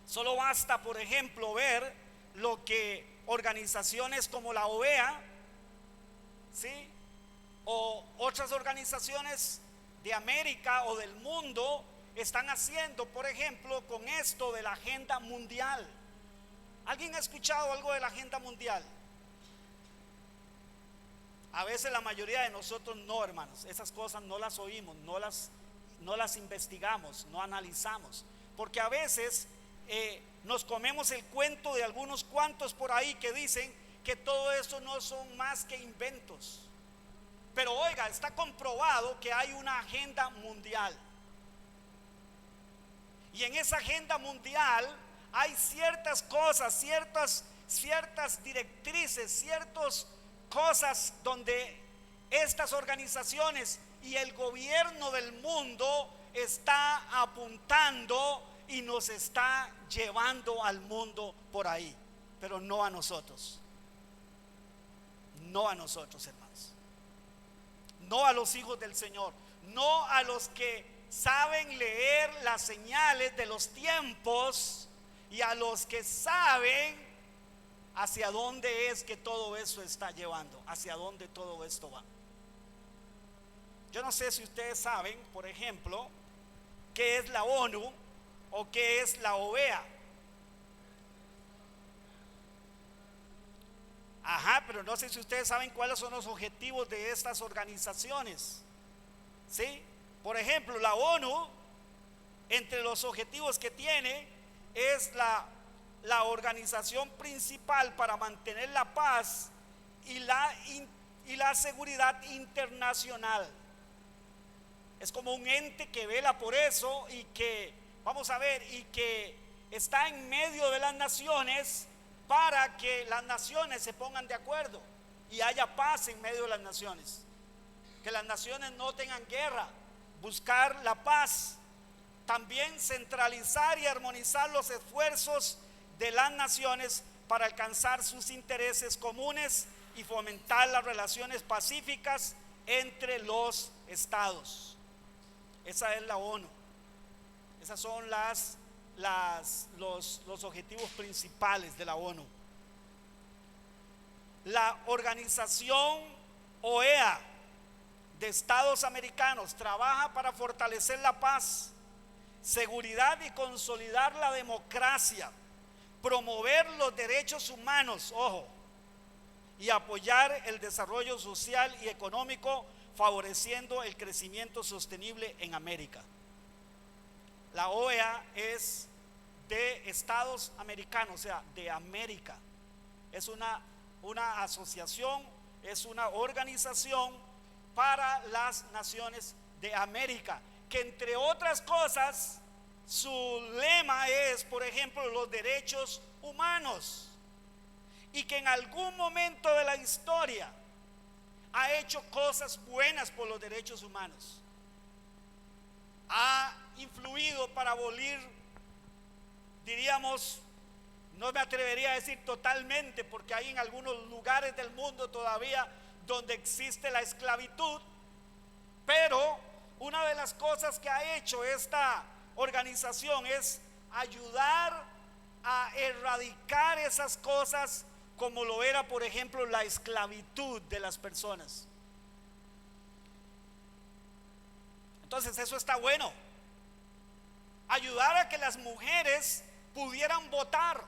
Solo basta, por ejemplo, ver lo que organizaciones como la OEA, ¿sí?, o otras organizaciones de América o del mundo están haciendo, por ejemplo, con esto de la agenda mundial. ¿Alguien ha escuchado algo de la agenda mundial? A veces la mayoría de nosotros no, hermanos, esas cosas no las oímos, no las investigamos, no analizamos, porque a veces nos comemos el cuento de algunos cuantos por ahí que dicen que todo eso no son más que inventos. Pero oiga, está comprobado que hay una agenda mundial, y en esa agenda mundial hay ciertas cosas, ciertas directrices, ciertas cosas donde estas organizaciones y el gobierno del mundo está apuntando y nos está llevando al mundo por ahí, pero no a nosotros. No a nosotros, hermanos. No a los hijos del Señor. No a los que saben leer las señales de los tiempos y a los que saben hacia dónde es que todo eso está llevando, hacia dónde todo esto va. Yo no sé si ustedes saben, por ejemplo, qué es la ONU o qué es la OEA. Ajá, pero no sé si ustedes saben cuáles son los objetivos de estas organizaciones. ¿Sí? Por ejemplo, la ONU, entre los objetivos que tiene, es la organización principal para mantener la paz y la seguridad internacional. Es como un ente que vela por eso y que, vamos a ver, y que está en medio de las naciones para que las naciones se pongan de acuerdo y haya paz en medio de las naciones. Que las naciones no tengan guerra, buscar la paz. También centralizar y armonizar los esfuerzos de las naciones para alcanzar sus intereses comunes y fomentar las relaciones pacíficas entre los estados. Esa es la ONU. Esos son los objetivos principales de la ONU. La organización OEA de Estados Americanos trabaja para fortalecer la paz, seguridad y consolidar la democracia, promover los derechos humanos, ojo, y apoyar el desarrollo social y económico, favoreciendo el crecimiento sostenible en América. La OEA es de Estados Americanos, o sea, de América. Es una asociación, es una organización para las naciones de América, que entre otras cosas, su lema es, por ejemplo, los derechos humanos, y que en algún momento de la historia ha hecho cosas buenas por los derechos humanos, ha influido para abolir, diríamos, no me atrevería a decir totalmente, porque hay en algunos lugares del mundo todavía donde existe la esclavitud, pero una de las cosas que ha hecho esta organización es ayudar a erradicar esas cosas, como lo era, por ejemplo, la esclavitud de las personas. Entonces eso está bueno. Ayudar a que las mujeres pudieran votar,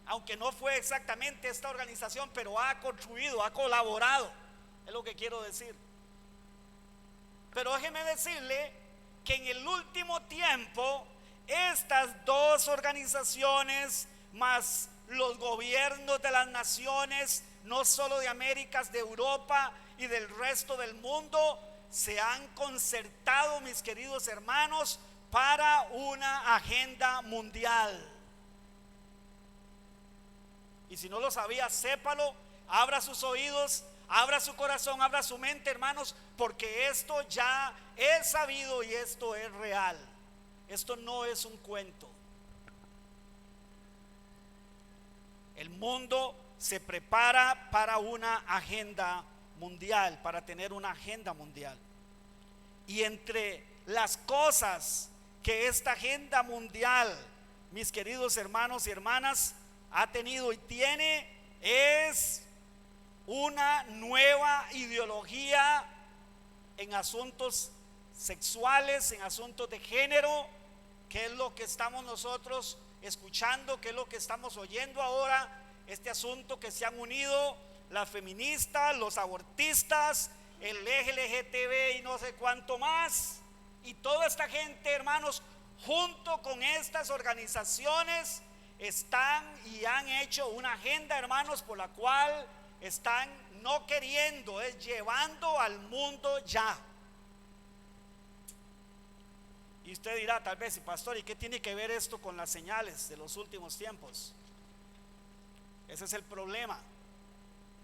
aunque no fue exactamente esta organización, pero ha contribuido, ha colaborado, es lo que quiero decir. Pero déjeme decirle que en el último tiempo estas dos organizaciones más los gobiernos de las naciones, no solo de América, de Europa y del resto del mundo, se han concertado, mis queridos hermanos, para una agenda mundial. Y si no lo sabía, sépalo, abra sus oídos, abra su corazón, abra su mente, hermanos, porque esto ya es sabido y esto es real. Esto no es un cuento. El mundo se prepara para una agenda mundial, para tener una agenda mundial. Y entre las cosas que esta agenda mundial, mis queridos hermanos y hermanas, ha tenido y tiene, es una nueva ideología en asuntos sexuales, en asuntos de género, que es lo que estamos nosotros escuchando, que es lo que estamos oyendo ahora, este asunto que se han unido las feministas, los abortistas, el LGTB y no sé cuánto más, y toda esta gente, hermanos, junto con estas organizaciones, están y han hecho una agenda, hermanos, por la cual están no queriendo, es llevando al mundo ya. Y usted dirá tal vez, pastor, ¿y qué tiene que ver esto con las señales de los últimos tiempos? Ese es el problema,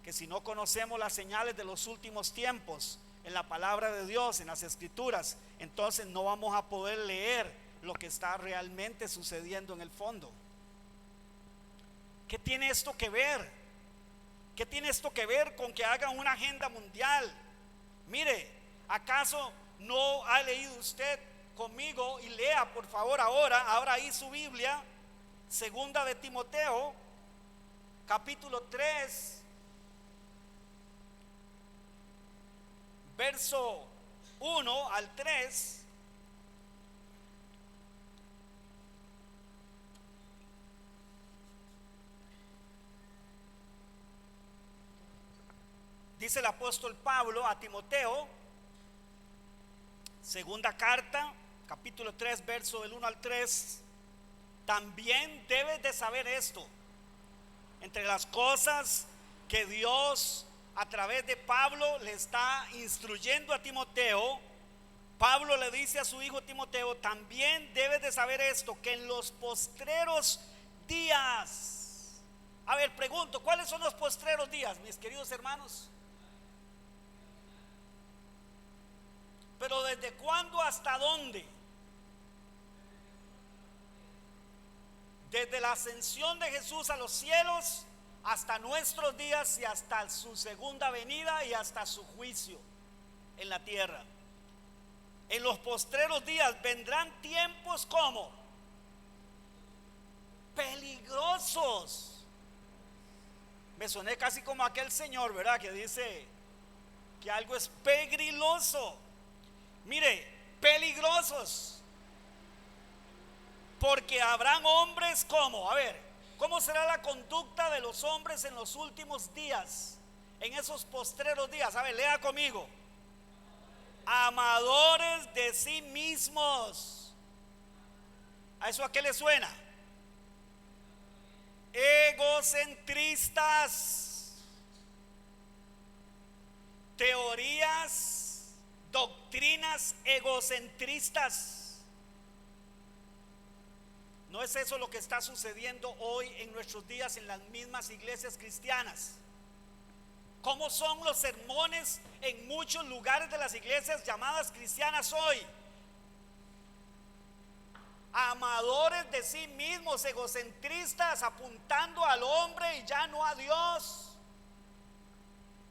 que si no conocemos las señales de los últimos tiempos en la palabra de Dios, en las escrituras, entonces no vamos a poder leer lo que está realmente sucediendo en el fondo. ¿Qué tiene esto que ver? ¿Qué tiene esto que ver con que hagan una agenda mundial? Mire, ¿acaso no ha leído usted conmigo? Y lea por favor ahora ahí su Biblia, segunda de Timoteo, capítulo 3, verso 1 al 3. Dice el apóstol Pablo a Timoteo, segunda carta, capítulo 3, verso del 1 al 3. También debes de saber esto: entre las cosas que Dios a través de Pablo le está instruyendo a Timoteo, Pablo le dice a su hijo Timoteo: también debes de saber esto, que en los postreros días. A ver, pregunto, ¿cuáles son los postreros días, mis queridos hermanos? Pero ¿desde cuándo hasta dónde? Desde la ascensión de Jesús a los cielos hasta nuestros días y hasta su segunda venida y hasta su juicio en la tierra. En los postreros días vendrán tiempos como peligrosos. Me soné casi como aquel señor, ¿verdad?, que dice que algo es pegriloso. Mire, peligrosos, porque habrán hombres como, a ver, ¿cómo será la conducta de los hombres en los últimos días, en esos postreros días? A ver, lea conmigo: amadores de sí mismos. ¿A eso a qué le suena? Egocentristas, teorías, doctrinas egocentristas. ¿No es eso lo que está sucediendo hoy en nuestros días en las mismas iglesias cristianas? ¿Cómo son los sermones en muchos lugares de las iglesias llamadas cristianas hoy? Amadores de sí mismos, egocentristas, apuntando al hombre y ya no a Dios.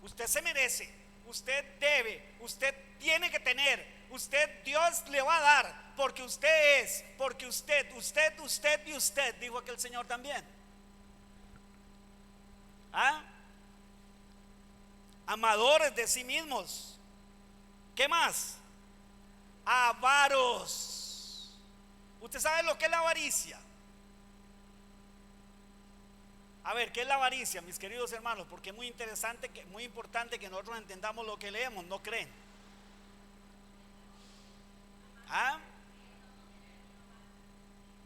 Usted se merece, usted debe, usted tiene que tener, usted, Dios le va a dar, porque usted es, porque usted y usted, dijo aquel señor también. Amadores de sí mismos. ¿Qué más? Avaros. ¿Usted sabe lo que es la avaricia? A ver, ¿qué es la avaricia, mis queridos hermanos? Porque es muy interesante, muy importante que nosotros entendamos lo que leemos, ¿no creen?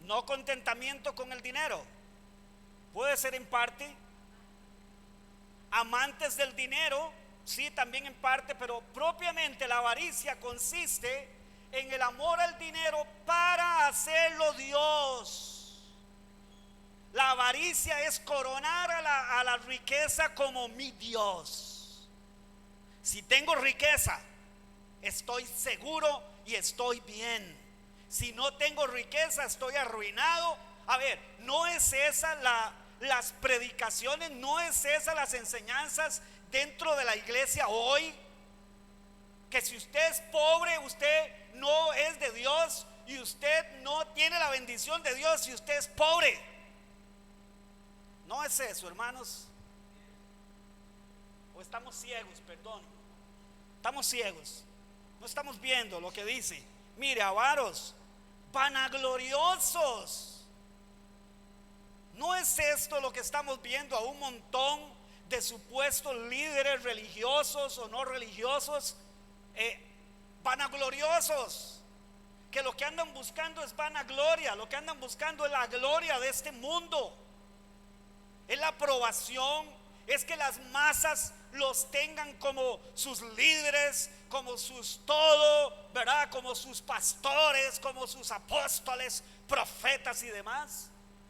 No contentamiento con el dinero. Puede ser en parte. Amantes del dinero, sí, también en parte, pero propiamente la avaricia consiste en el amor al dinero para hacerlo Dios. La avaricia es coronar a la riqueza como mi Dios. Si tengo riqueza, estoy seguro y estoy bien. Si no tengo riqueza, estoy arruinado. A ver, no es esa las predicaciones, no es esa las enseñanzas dentro de la iglesia hoy. Que si usted es pobre, usted no es de Dios y usted no tiene la bendición de Dios si usted es pobre. No es eso, hermanos. O estamos ciegos, perdón. Estamos ciegos. No estamos viendo lo que dice. Mire, avaros, vanagloriosos. ¿No es esto lo que estamos viendo a un montón de supuestos líderes religiosos o no religiosos, vanagloriosos, que lo que andan buscando es vanagloria, lo que andan buscando es la gloria de este mundo, es la aprobación, es que las masas los tengan como sus líderes, como sus todo, ¿verdad? Como sus pastores, como sus apóstoles, profetas y demás.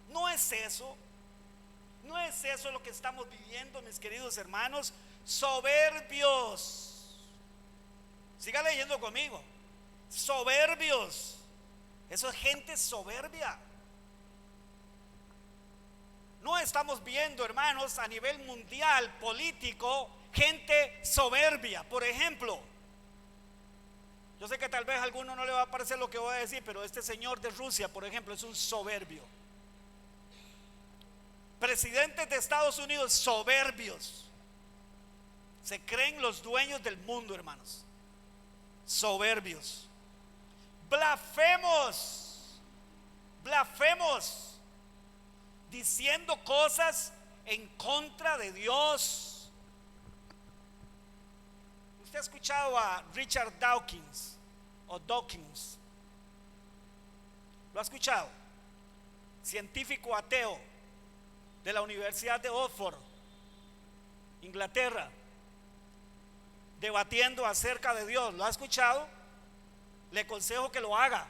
No es eso. No es eso lo que estamos viviendo, mis queridos hermanos. Soberbios. Siga leyendo conmigo. Soberbios. Eso es gente soberbia. No estamos viendo, hermanos, a nivel mundial político, gente soberbia. Por ejemplo, yo sé que tal vez a alguno no le va a parecer lo que voy a decir, pero este señor de Rusia, por ejemplo, es un soberbio. Presidentes de Estados Unidos soberbios. Se creen los dueños del mundo, hermanos. Soberbios. Blasfemos. Blasfemos. Diciendo cosas en contra de Dios. ¿Usted ha escuchado a Richard Dawkins o Dawkins? ¿Lo ha escuchado? Científico ateo de la Universidad de Oxford, Inglaterra, debatiendo acerca de Dios. ¿Lo ha escuchado? Le aconsejo que lo haga.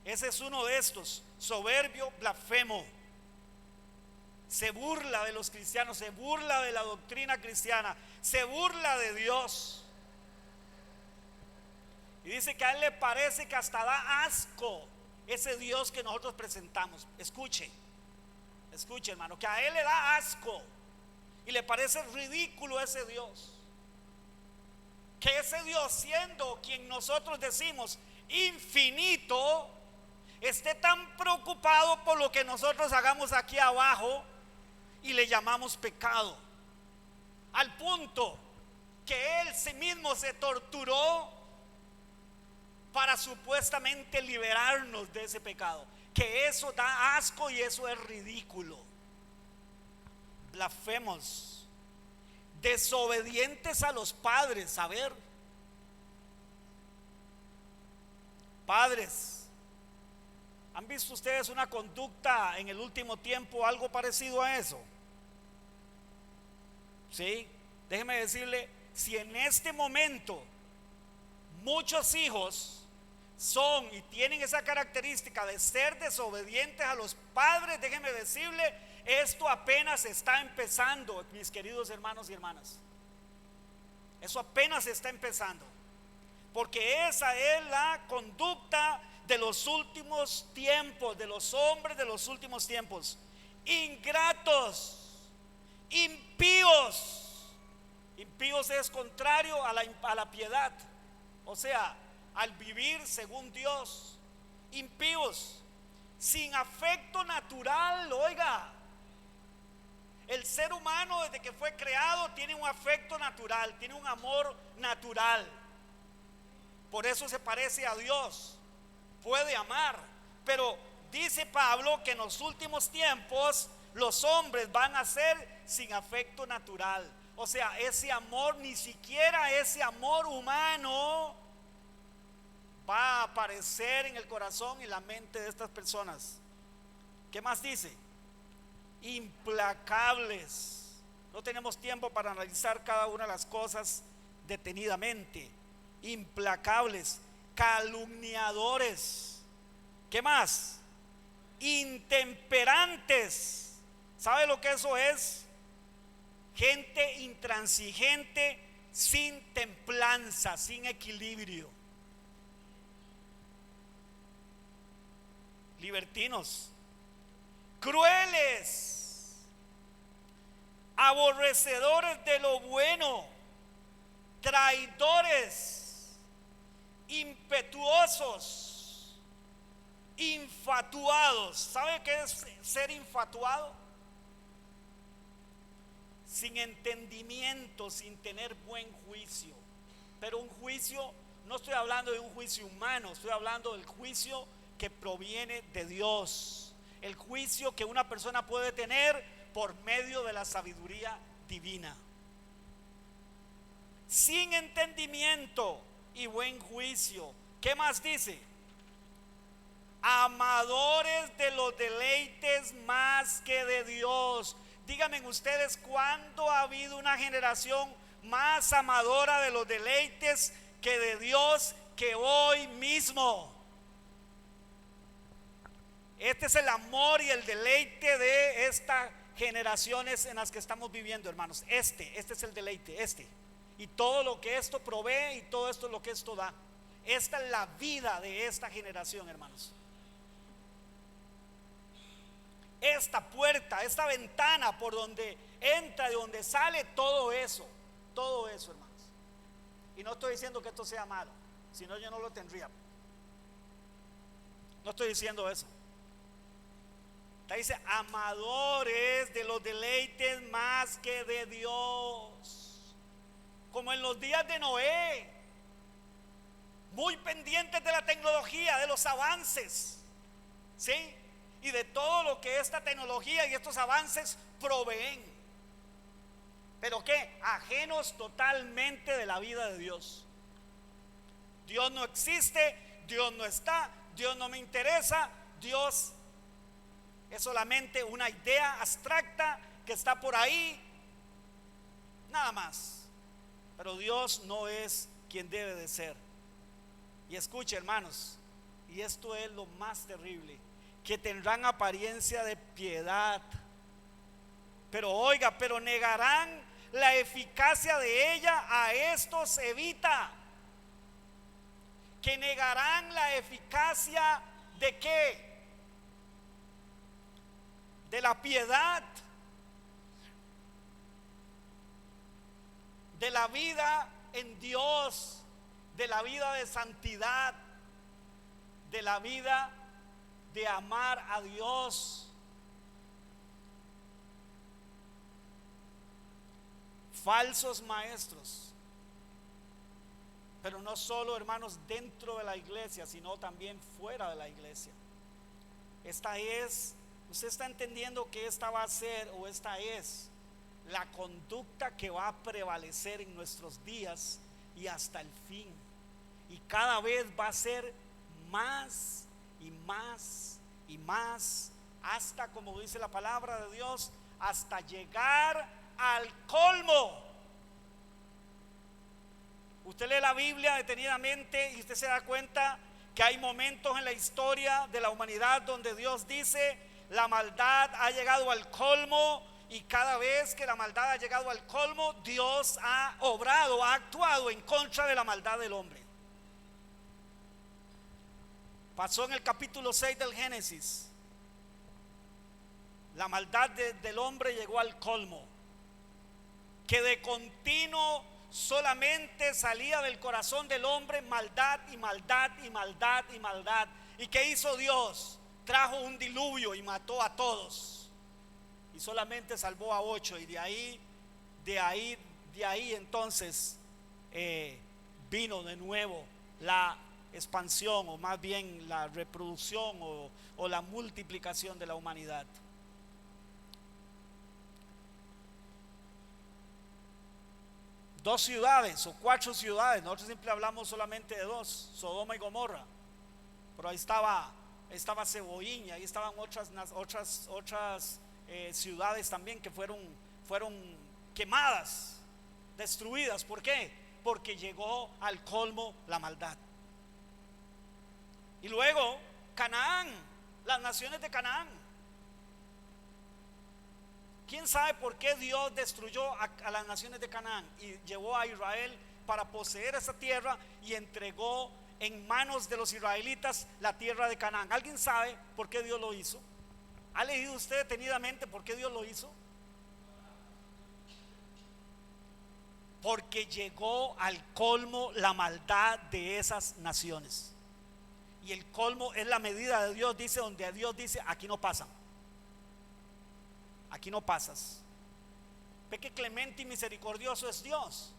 Ese es uno de estos, soberbio, blasfemo. Se burla de los cristianos, se burla de la doctrina cristiana, se burla de Dios. Y dice que a él le parece que hasta da asco ese Dios que nosotros presentamos. Escuche, hermano, que a él le da asco y le parece ridículo ese Dios. Que ese Dios, siendo quien nosotros decimos infinito, esté tan preocupado por lo que nosotros hagamos aquí abajo y le llamamos pecado, al punto que él sí mismo se torturó para supuestamente liberarnos de ese pecado. Que eso da asco y eso es ridículo. Blasfemos, desobedientes a los padres. A ver, padres, ¿han visto ustedes una conducta en el último tiempo algo parecido a eso? Sí, déjeme decirle, si en este momento muchos hijos son y tienen esa característica de ser desobedientes a los padres, déjeme decirle, esto apenas está empezando, mis queridos hermanos y hermanas. Eso apenas está empezando, porque esa es la conducta de los últimos tiempos, de los hombres de los últimos tiempos. Ingratos, impíos. Impíos es contrario a la piedad, o sea, al vivir según Dios. Impíos, sin afecto natural. Oiga, el ser humano desde que fue creado tiene un afecto natural, tiene un amor natural. Por eso se parece a Dios, puede amar. Pero dice Pablo que en los últimos tiempos los hombres van a ser sin afecto natural. O sea, ese amor, ni siquiera ese amor humano va a aparecer en el corazón y la mente de estas personas. ¿Qué más dice? Implacables. No tenemos tiempo para analizar cada una de las cosas detenidamente. Implacables, calumniadores. ¿Qué más? Intemperantes. ¿Sabe lo que eso es? Gente intransigente, sin templanza, sin equilibrio. Libertinos, crueles, aborrecedores de lo bueno, traidores, impetuosos, infatuados. ¿Sabe qué es ser infatuado? Sin entendimiento, sin tener buen juicio. Pero un juicio, no estoy hablando de un juicio humano, estoy hablando del juicio que proviene de Dios. El juicio que una persona puede tener por medio de la sabiduría divina. Sin entendimiento y buen juicio. ¿Qué más dice? Amadores de los deleites más que de Dios. Díganme ustedes, ¿cuándo ha habido una generación más amadora de los deleites que de Dios que hoy mismo? Este es el amor y el deleite de estas generaciones en las que estamos viviendo, hermanos. Este es el deleite, y todo lo que esto provee y todo esto lo que esto da. Esta es la vida de esta generación, hermanos. Esta puerta, esta ventana por donde entra, de donde sale todo eso, hermanos. Y no estoy diciendo que esto sea malo, si no yo no lo tendría. No estoy diciendo eso. Dice amadores de los deleites más que de Dios, como en los días de Noé, muy pendientes de la tecnología, de los avances, ¿sí? Y de todo lo que esta tecnología y estos avances proveen, pero ¿qué? Ajenos totalmente de la vida de Dios. Dios no existe, Dios no está, Dios no me interesa, Dios es solamente una idea abstracta que está por ahí, nada más. Pero Dios no es quien debe de ser. Y escuche, hermanos, y esto es lo más terrible, que tendrán apariencia de piedad, pero oiga, pero negarán la eficacia de ella. A estos evita. Que negarán la eficacia de ¿qué? De la piedad, de la vida en Dios, de la vida de santidad, de la vida de amar a Dios. Falsos maestros, pero no solo, hermanos, dentro de la iglesia, sino también fuera de la iglesia. Usted está entendiendo que esta va a ser, o esta es la conducta que va a prevalecer en nuestros días y hasta el fin. Y cada vez va a ser más y más y más, hasta, como dice la palabra de Dios, hasta llegar al colmo. Usted lee la Biblia detenidamente y usted se da cuenta que hay momentos en la historia de la humanidad donde Dios dice: la maldad ha llegado al colmo, y cada vez que la maldad ha llegado al colmo, Dios ha obrado, ha actuado en contra de la maldad del hombre. Pasó en el capítulo 6 del Génesis. La maldad del hombre llegó al colmo, que de continuo solamente salía del corazón del hombre maldad y maldad y maldad y maldad. ¿Y qué hizo Dios? Trajo un diluvio y mató a todos, y solamente salvó a 8. Y de ahí entonces vino de nuevo la expansión, o más bien la reproducción o la multiplicación de la humanidad. Dos ciudades o 4 ciudades, nosotros siempre hablamos solamente de 2, Sodoma y Gomorra, pero ahí estaba Cebollín, y ahí estaban otras ciudades también que fueron quemadas, destruidas. ¿Por qué? Porque llegó al colmo la maldad. Y luego Canaán, las naciones de Canaán. ¿Quién sabe por qué Dios destruyó a las naciones de Canaán y llevó a Israel para poseer esa tierra y entregó en manos de los israelitas la tierra de Canaán? ¿Alguien sabe por qué Dios lo hizo? ¿Ha leído usted detenidamente por qué Dios lo hizo? Porque llegó al colmo la maldad de esas naciones. Y el colmo es la medida de Dios, dice, donde Dios dice: aquí no pasan, aquí no pasas. Ve que clemente y misericordioso es Dios.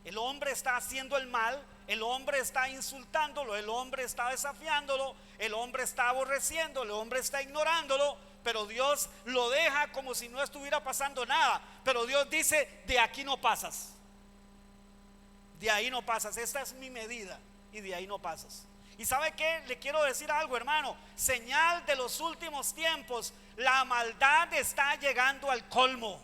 El hombre está haciendo el mal, el hombre está insultándolo, el hombre está desafiándolo, el hombre está aborreciéndolo, el hombre está ignorándolo, pero Dios lo deja como si no estuviera pasando nada. Pero Dios dice: de aquí no pasas, de ahí no pasas, esta es mi medida y de ahí no pasas. Y ¿sabe qué? Le quiero decir algo, hermano. Señal de los últimos tiempos: la maldad está llegando al colmo.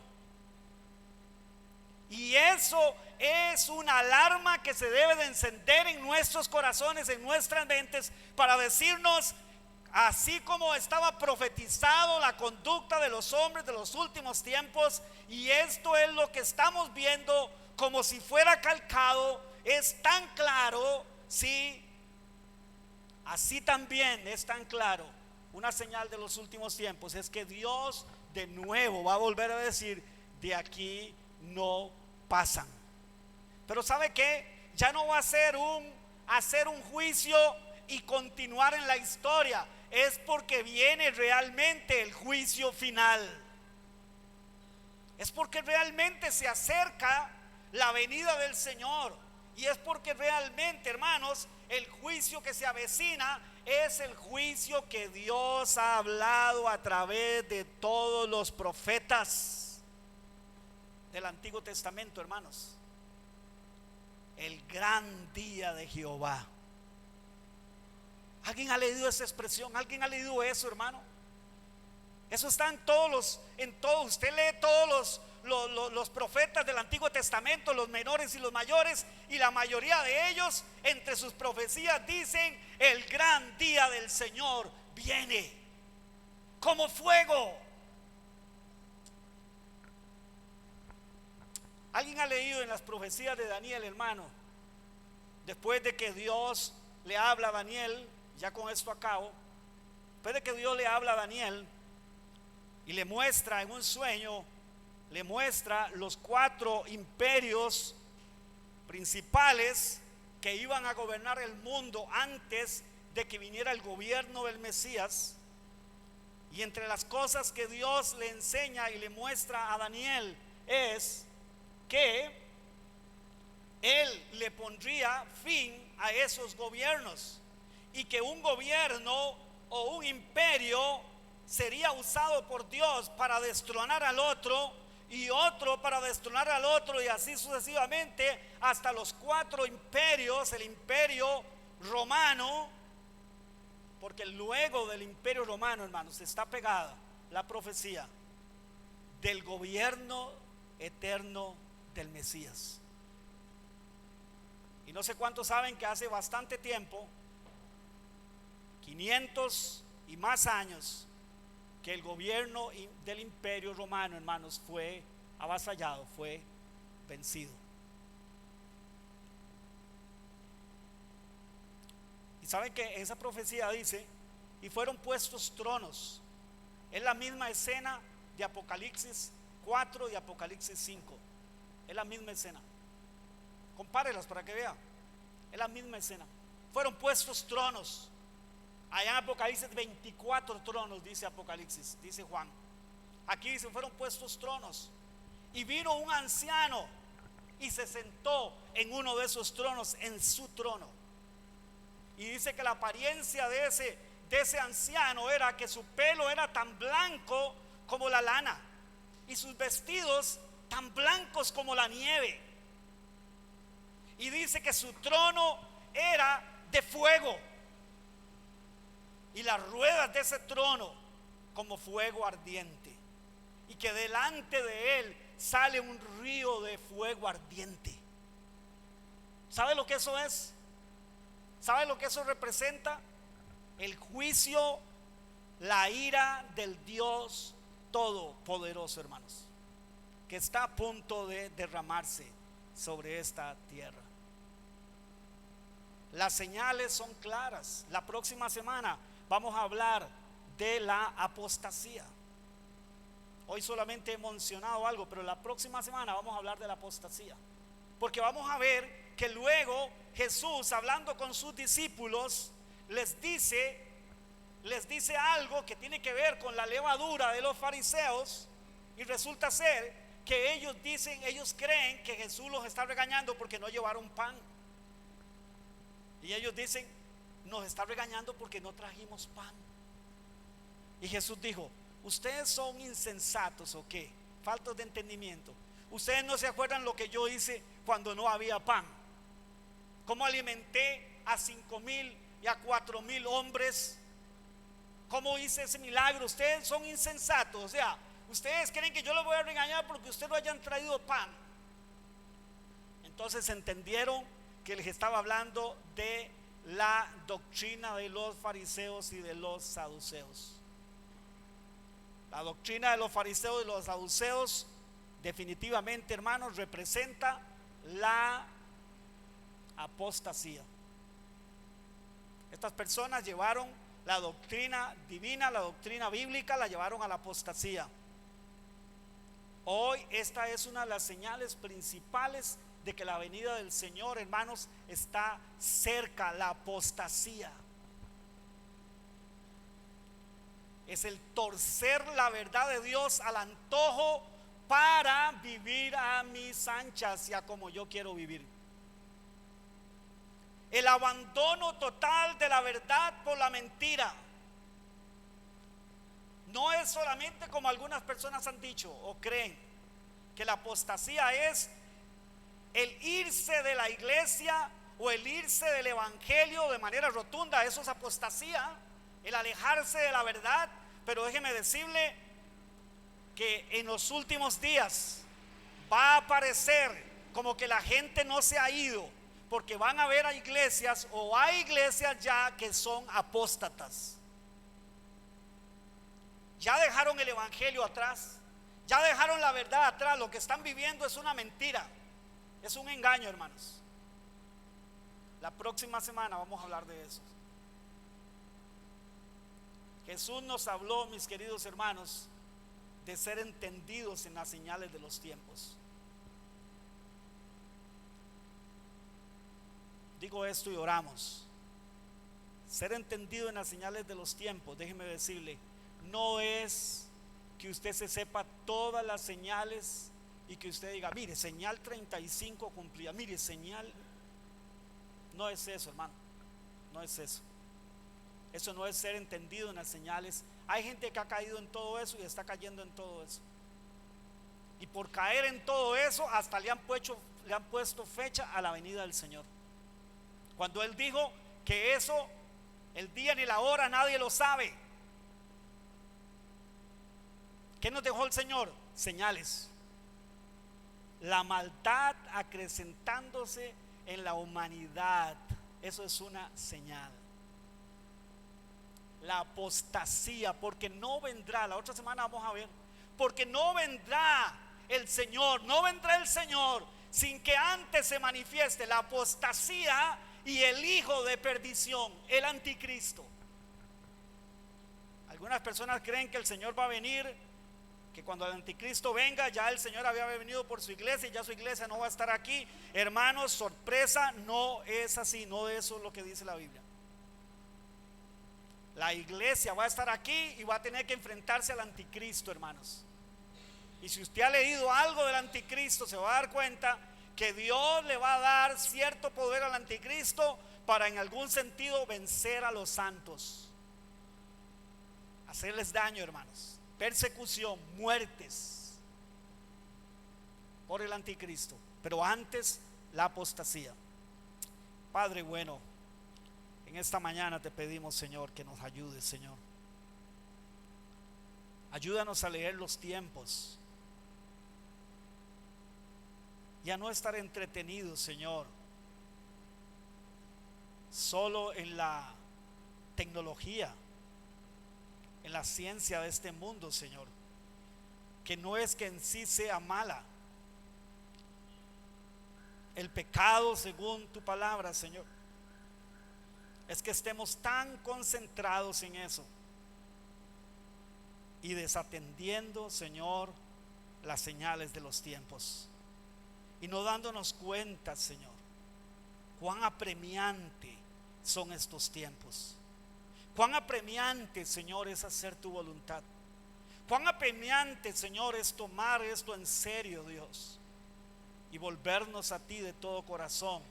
Y eso es una alarma que se debe de encender en nuestros corazones, en nuestras mentes, para decirnos: así como estaba profetizado la conducta de los hombres de los últimos tiempos, y esto es lo que estamos viendo como si fuera calcado, es tan claro, sí. Así también es tan claro, una señal de los últimos tiempos es que Dios de nuevo va a volver a decir: de aquí no pasan. Pero ¿sabe qué? Ya no va a ser hacer un juicio y continuar en la historia. Es porque viene realmente el juicio final. Es porque realmente se acerca la venida del Señor. Y es porque realmente, hermanos, el juicio que se avecina es el juicio que Dios ha hablado a través de todos los profetas del Antiguo Testamento, hermanos. El gran día de Jehová. ¿Alguien ha leído esa expresión? ¿Alguien ha leído eso, hermano? Eso está en todos usted lee todos los profetas del Antiguo Testamento, los menores y los mayores, y la mayoría de ellos entre sus profecías dicen: el gran día del Señor viene como fuego. ¿Alguien ha leído en las profecías de Daniel, hermano? Después de que Dios le habla a Daniel, ya con esto acabo, después de que Dios le habla a Daniel y le muestra en un sueño, le muestra los 4 imperios principales que iban a gobernar el mundo antes de que viniera el gobierno del Mesías. Y entre las cosas que Dios le enseña y le muestra a Daniel es que Él le pondría fin a esos gobiernos, y que un gobierno o un imperio sería usado por Dios para destronar al otro, y otro para destronar al otro, y así sucesivamente hasta los 4 imperios. El imperio romano, porque luego del imperio romano, hermanos, está pegada la profecía del gobierno eterno del Mesías. Y no sé cuántos saben que hace bastante tiempo, 500 y más años, que el gobierno del imperio romano, hermanos, fue avasallado, fue vencido. Y saben que esa profecía dice: y fueron puestos tronos. Es la misma escena de Apocalipsis 4 y Apocalipsis 5. Es la misma escena. Compárelas para que vean. Es la misma escena. Fueron puestos tronos. Allá en Apocalipsis 24 tronos, dice Apocalipsis, dice Juan. Aquí dice: fueron puestos tronos. Y vino un anciano y se sentó en uno de esos tronos, en su trono. Y dice que la apariencia de ese anciano era que su pelo era tan blanco como la lana, y sus vestidos tan blancos como la nieve. Y dice que su trono era de fuego, y las ruedas de ese trono como fuego ardiente, y que delante de él sale un río de fuego ardiente. ¿Sabe lo que eso es? ¿Sabe lo que eso representa? El juicio, la ira del Dios Todopoderoso, hermanos, que está a punto de derramarse sobre esta tierra. Las señales son claras. La próxima semana vamos a hablar de la apostasía. Hoy solamente he mencionado algo, pero la próxima semana vamos a hablar de la apostasía, porque vamos a ver que luego Jesús, hablando con sus discípulos, les dice algo que tiene que ver con la levadura de los fariseos. Y resulta ser que ellos creen que Jesús los está regañando porque no llevaron pan. Y ellos dicen: nos está regañando porque no trajimos pan. Y Jesús dijo: ¿Ustedes son insensatos o qué? Faltos de entendimiento. ¿Ustedes no se acuerdan lo que yo hice cuando no había pan? ¿Cómo alimenté a 5,000 y a 4,000 hombres? ¿Cómo hice ese milagro? Ustedes son insensatos. O sea, ustedes creen que yo los voy a regañar porque ustedes no hayan traído pan. Entonces entendieron que les estaba hablando de la doctrina de los fariseos y de los saduceos. La doctrina de los fariseos y los saduceos definitivamente, hermanos, representa la apostasía. Estas personas llevaron la doctrina divina, la doctrina bíblica, la llevaron a la apostasía. Hoy esta es una de las señales principales de que la venida del Señor, hermanos, está cerca, la apostasía. Es el torcer la verdad de Dios al antojo para vivir a mis anchas y a como yo quiero vivir. El abandono total de la verdad por la mentira. No es solamente como algunas personas han dicho o creen, que la apostasía es el irse de la iglesia o el irse del evangelio de manera rotunda. Eso es apostasía, el alejarse de la verdad. Pero déjeme decirle que en los últimos días va a parecer como que la gente no se ha ido, porque van a haber iglesias, o hay iglesias ya que son apóstatas. Ya dejaron el evangelio atrás, ya dejaron la verdad atrás. Lo que están viviendo es una mentira, es un engaño, hermanos. La próxima semana vamos a hablar de eso. Jesús nos habló, mis queridos hermanos, de ser entendidos en las señales de los tiempos. Digo esto y oramos. Ser entendido en las señales de los tiempos, déjeme decirle, no es que usted se sepa todas las señales y que usted diga, mire, señal 35 cumplida, mire, señal. No es eso, hermano, no es eso. Eso no es ser entendido en las señales. Hay gente que ha caído en todo eso y está cayendo en todo eso. Y por caer en todo eso, hasta le han puesto fecha a la venida del Señor. Cuando Él dijo que eso, el día ni la hora, nadie lo sabe. ¿Qué nos dejó el Señor? Señales. La maldad acrecentándose en la humanidad, eso es una señal. La apostasía, porque no vendrá, la otra semana vamos a ver, porque no vendrá el Señor, no vendrá el Señor sin que antes se manifieste la apostasía y el hijo de perdición, el anticristo. Algunas personas creen que el Señor va a venir, que cuando el anticristo venga ya el Señor había venido por su iglesia y ya su iglesia no va a estar aquí. Hermanos, sorpresa, no es así, no es eso lo que dice la Biblia. La iglesia va a estar aquí y va a tener que enfrentarse al anticristo, hermanos. Y si usted ha leído algo del anticristo, se va a dar cuenta que Dios le va a dar cierto poder al anticristo para en algún sentido vencer a los santos, hacerles daño, hermanos, persecución, muertes por el anticristo. Pero antes, la apostasía. Padre bueno, en esta mañana te pedimos, Señor, que nos ayudes, Señor. Ayúdanos a leer los tiempos y a no estar entretenidos, Señor, solo en la tecnología, en la ciencia de este mundo, Señor, que no es que en sí sea mala. El pecado, según tu palabra, Señor, es que estemos tan concentrados en eso y desatendiendo, Señor, las señales de los tiempos y no dándonos cuenta, Señor, cuán apremiante son estos tiempos. Cuán apremiante, Señor, es hacer tu voluntad. Cuán apremiante, Señor, es tomar esto en serio, Dios, y volvernos a ti de todo corazón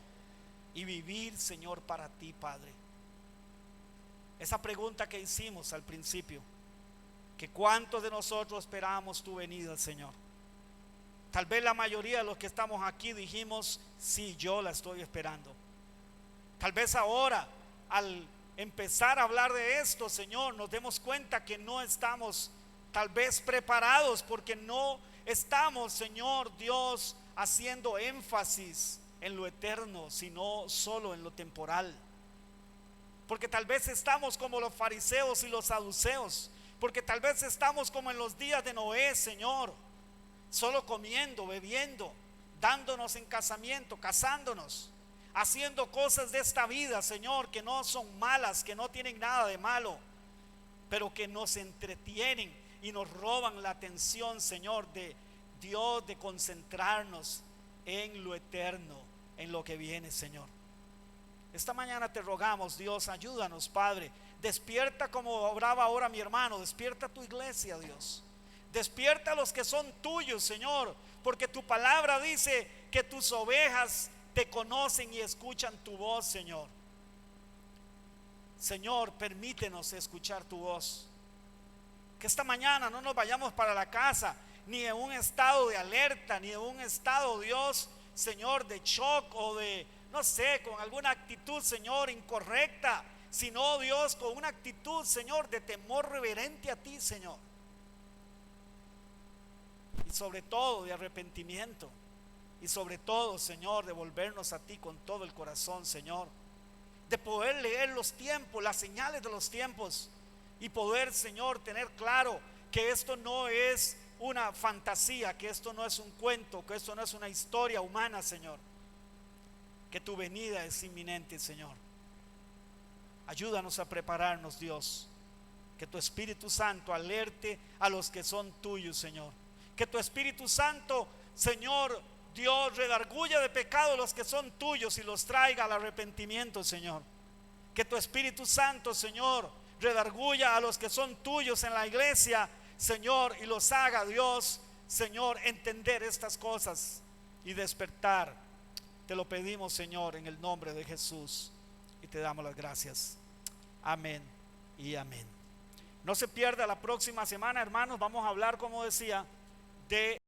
y vivir, Señor, para ti, Padre. Esa pregunta que hicimos al principio, que cuántos de nosotros esperamos tu venida, Señor. Tal vez la mayoría de los que estamos aquí dijimos, sí, yo la estoy esperando. Tal vez ahora, al empezar a hablar de esto, Señor, nos demos cuenta que no estamos tal vez preparados, porque no estamos, Señor Dios, haciendo énfasis en lo eterno, sino solo en lo temporal. Porque tal vez estamos como los fariseos y los saduceos, porque tal vez estamos como en los días de Noé, Señor, solo comiendo, bebiendo, dándonos en casamiento, casándonos, haciendo cosas de esta vida, Señor, que no son malas, que no tienen nada de malo, pero que nos entretienen y nos roban la atención, Señor, de Dios, de concentrarnos en lo eterno, en lo que viene, Señor. Esta mañana te rogamos, Dios, ayúdanos, Padre. Despierta como obraba ahora mi hermano, despierta tu iglesia, Dios. Despierta a los que son tuyos, Señor, porque tu palabra dice que tus ovejas te conocen y escuchan tu voz, Señor. Señor, permítenos escuchar tu voz. Que esta mañana no nos vayamos para la casa ni en un estado de alerta, ni en un estado, Dios, Señor, de shock o de, no sé, con alguna actitud, Señor, incorrecta, sino, Dios, con una actitud, Señor, de temor reverente a ti, Señor. Y sobre todo de arrepentimiento. Y sobre todo, Señor, de volvernos a ti con todo el corazón, Señor. De poder leer los tiempos, las señales de los tiempos. Y poder, Señor, tener claro que esto no es una fantasía, que esto no es un cuento, que esto no es una historia humana, Señor. Que tu venida es inminente, Señor. Ayúdanos a prepararnos, Dios. Que tu Espíritu Santo alerte a los que son tuyos, Señor. Que tu Espíritu Santo, Señor Dios, redarguya de pecado a los que son tuyos y los traiga al arrepentimiento, Señor. Que tu Espíritu Santo, Señor, redarguya a los que son tuyos en la iglesia, Señor, y los haga, Dios, Señor, entender estas cosas y despertar. Te lo pedimos, Señor, en el nombre de Jesús, y te damos las gracias. Amén y amén. No se pierda la próxima semana, hermanos. Vamos a hablar, como decía, de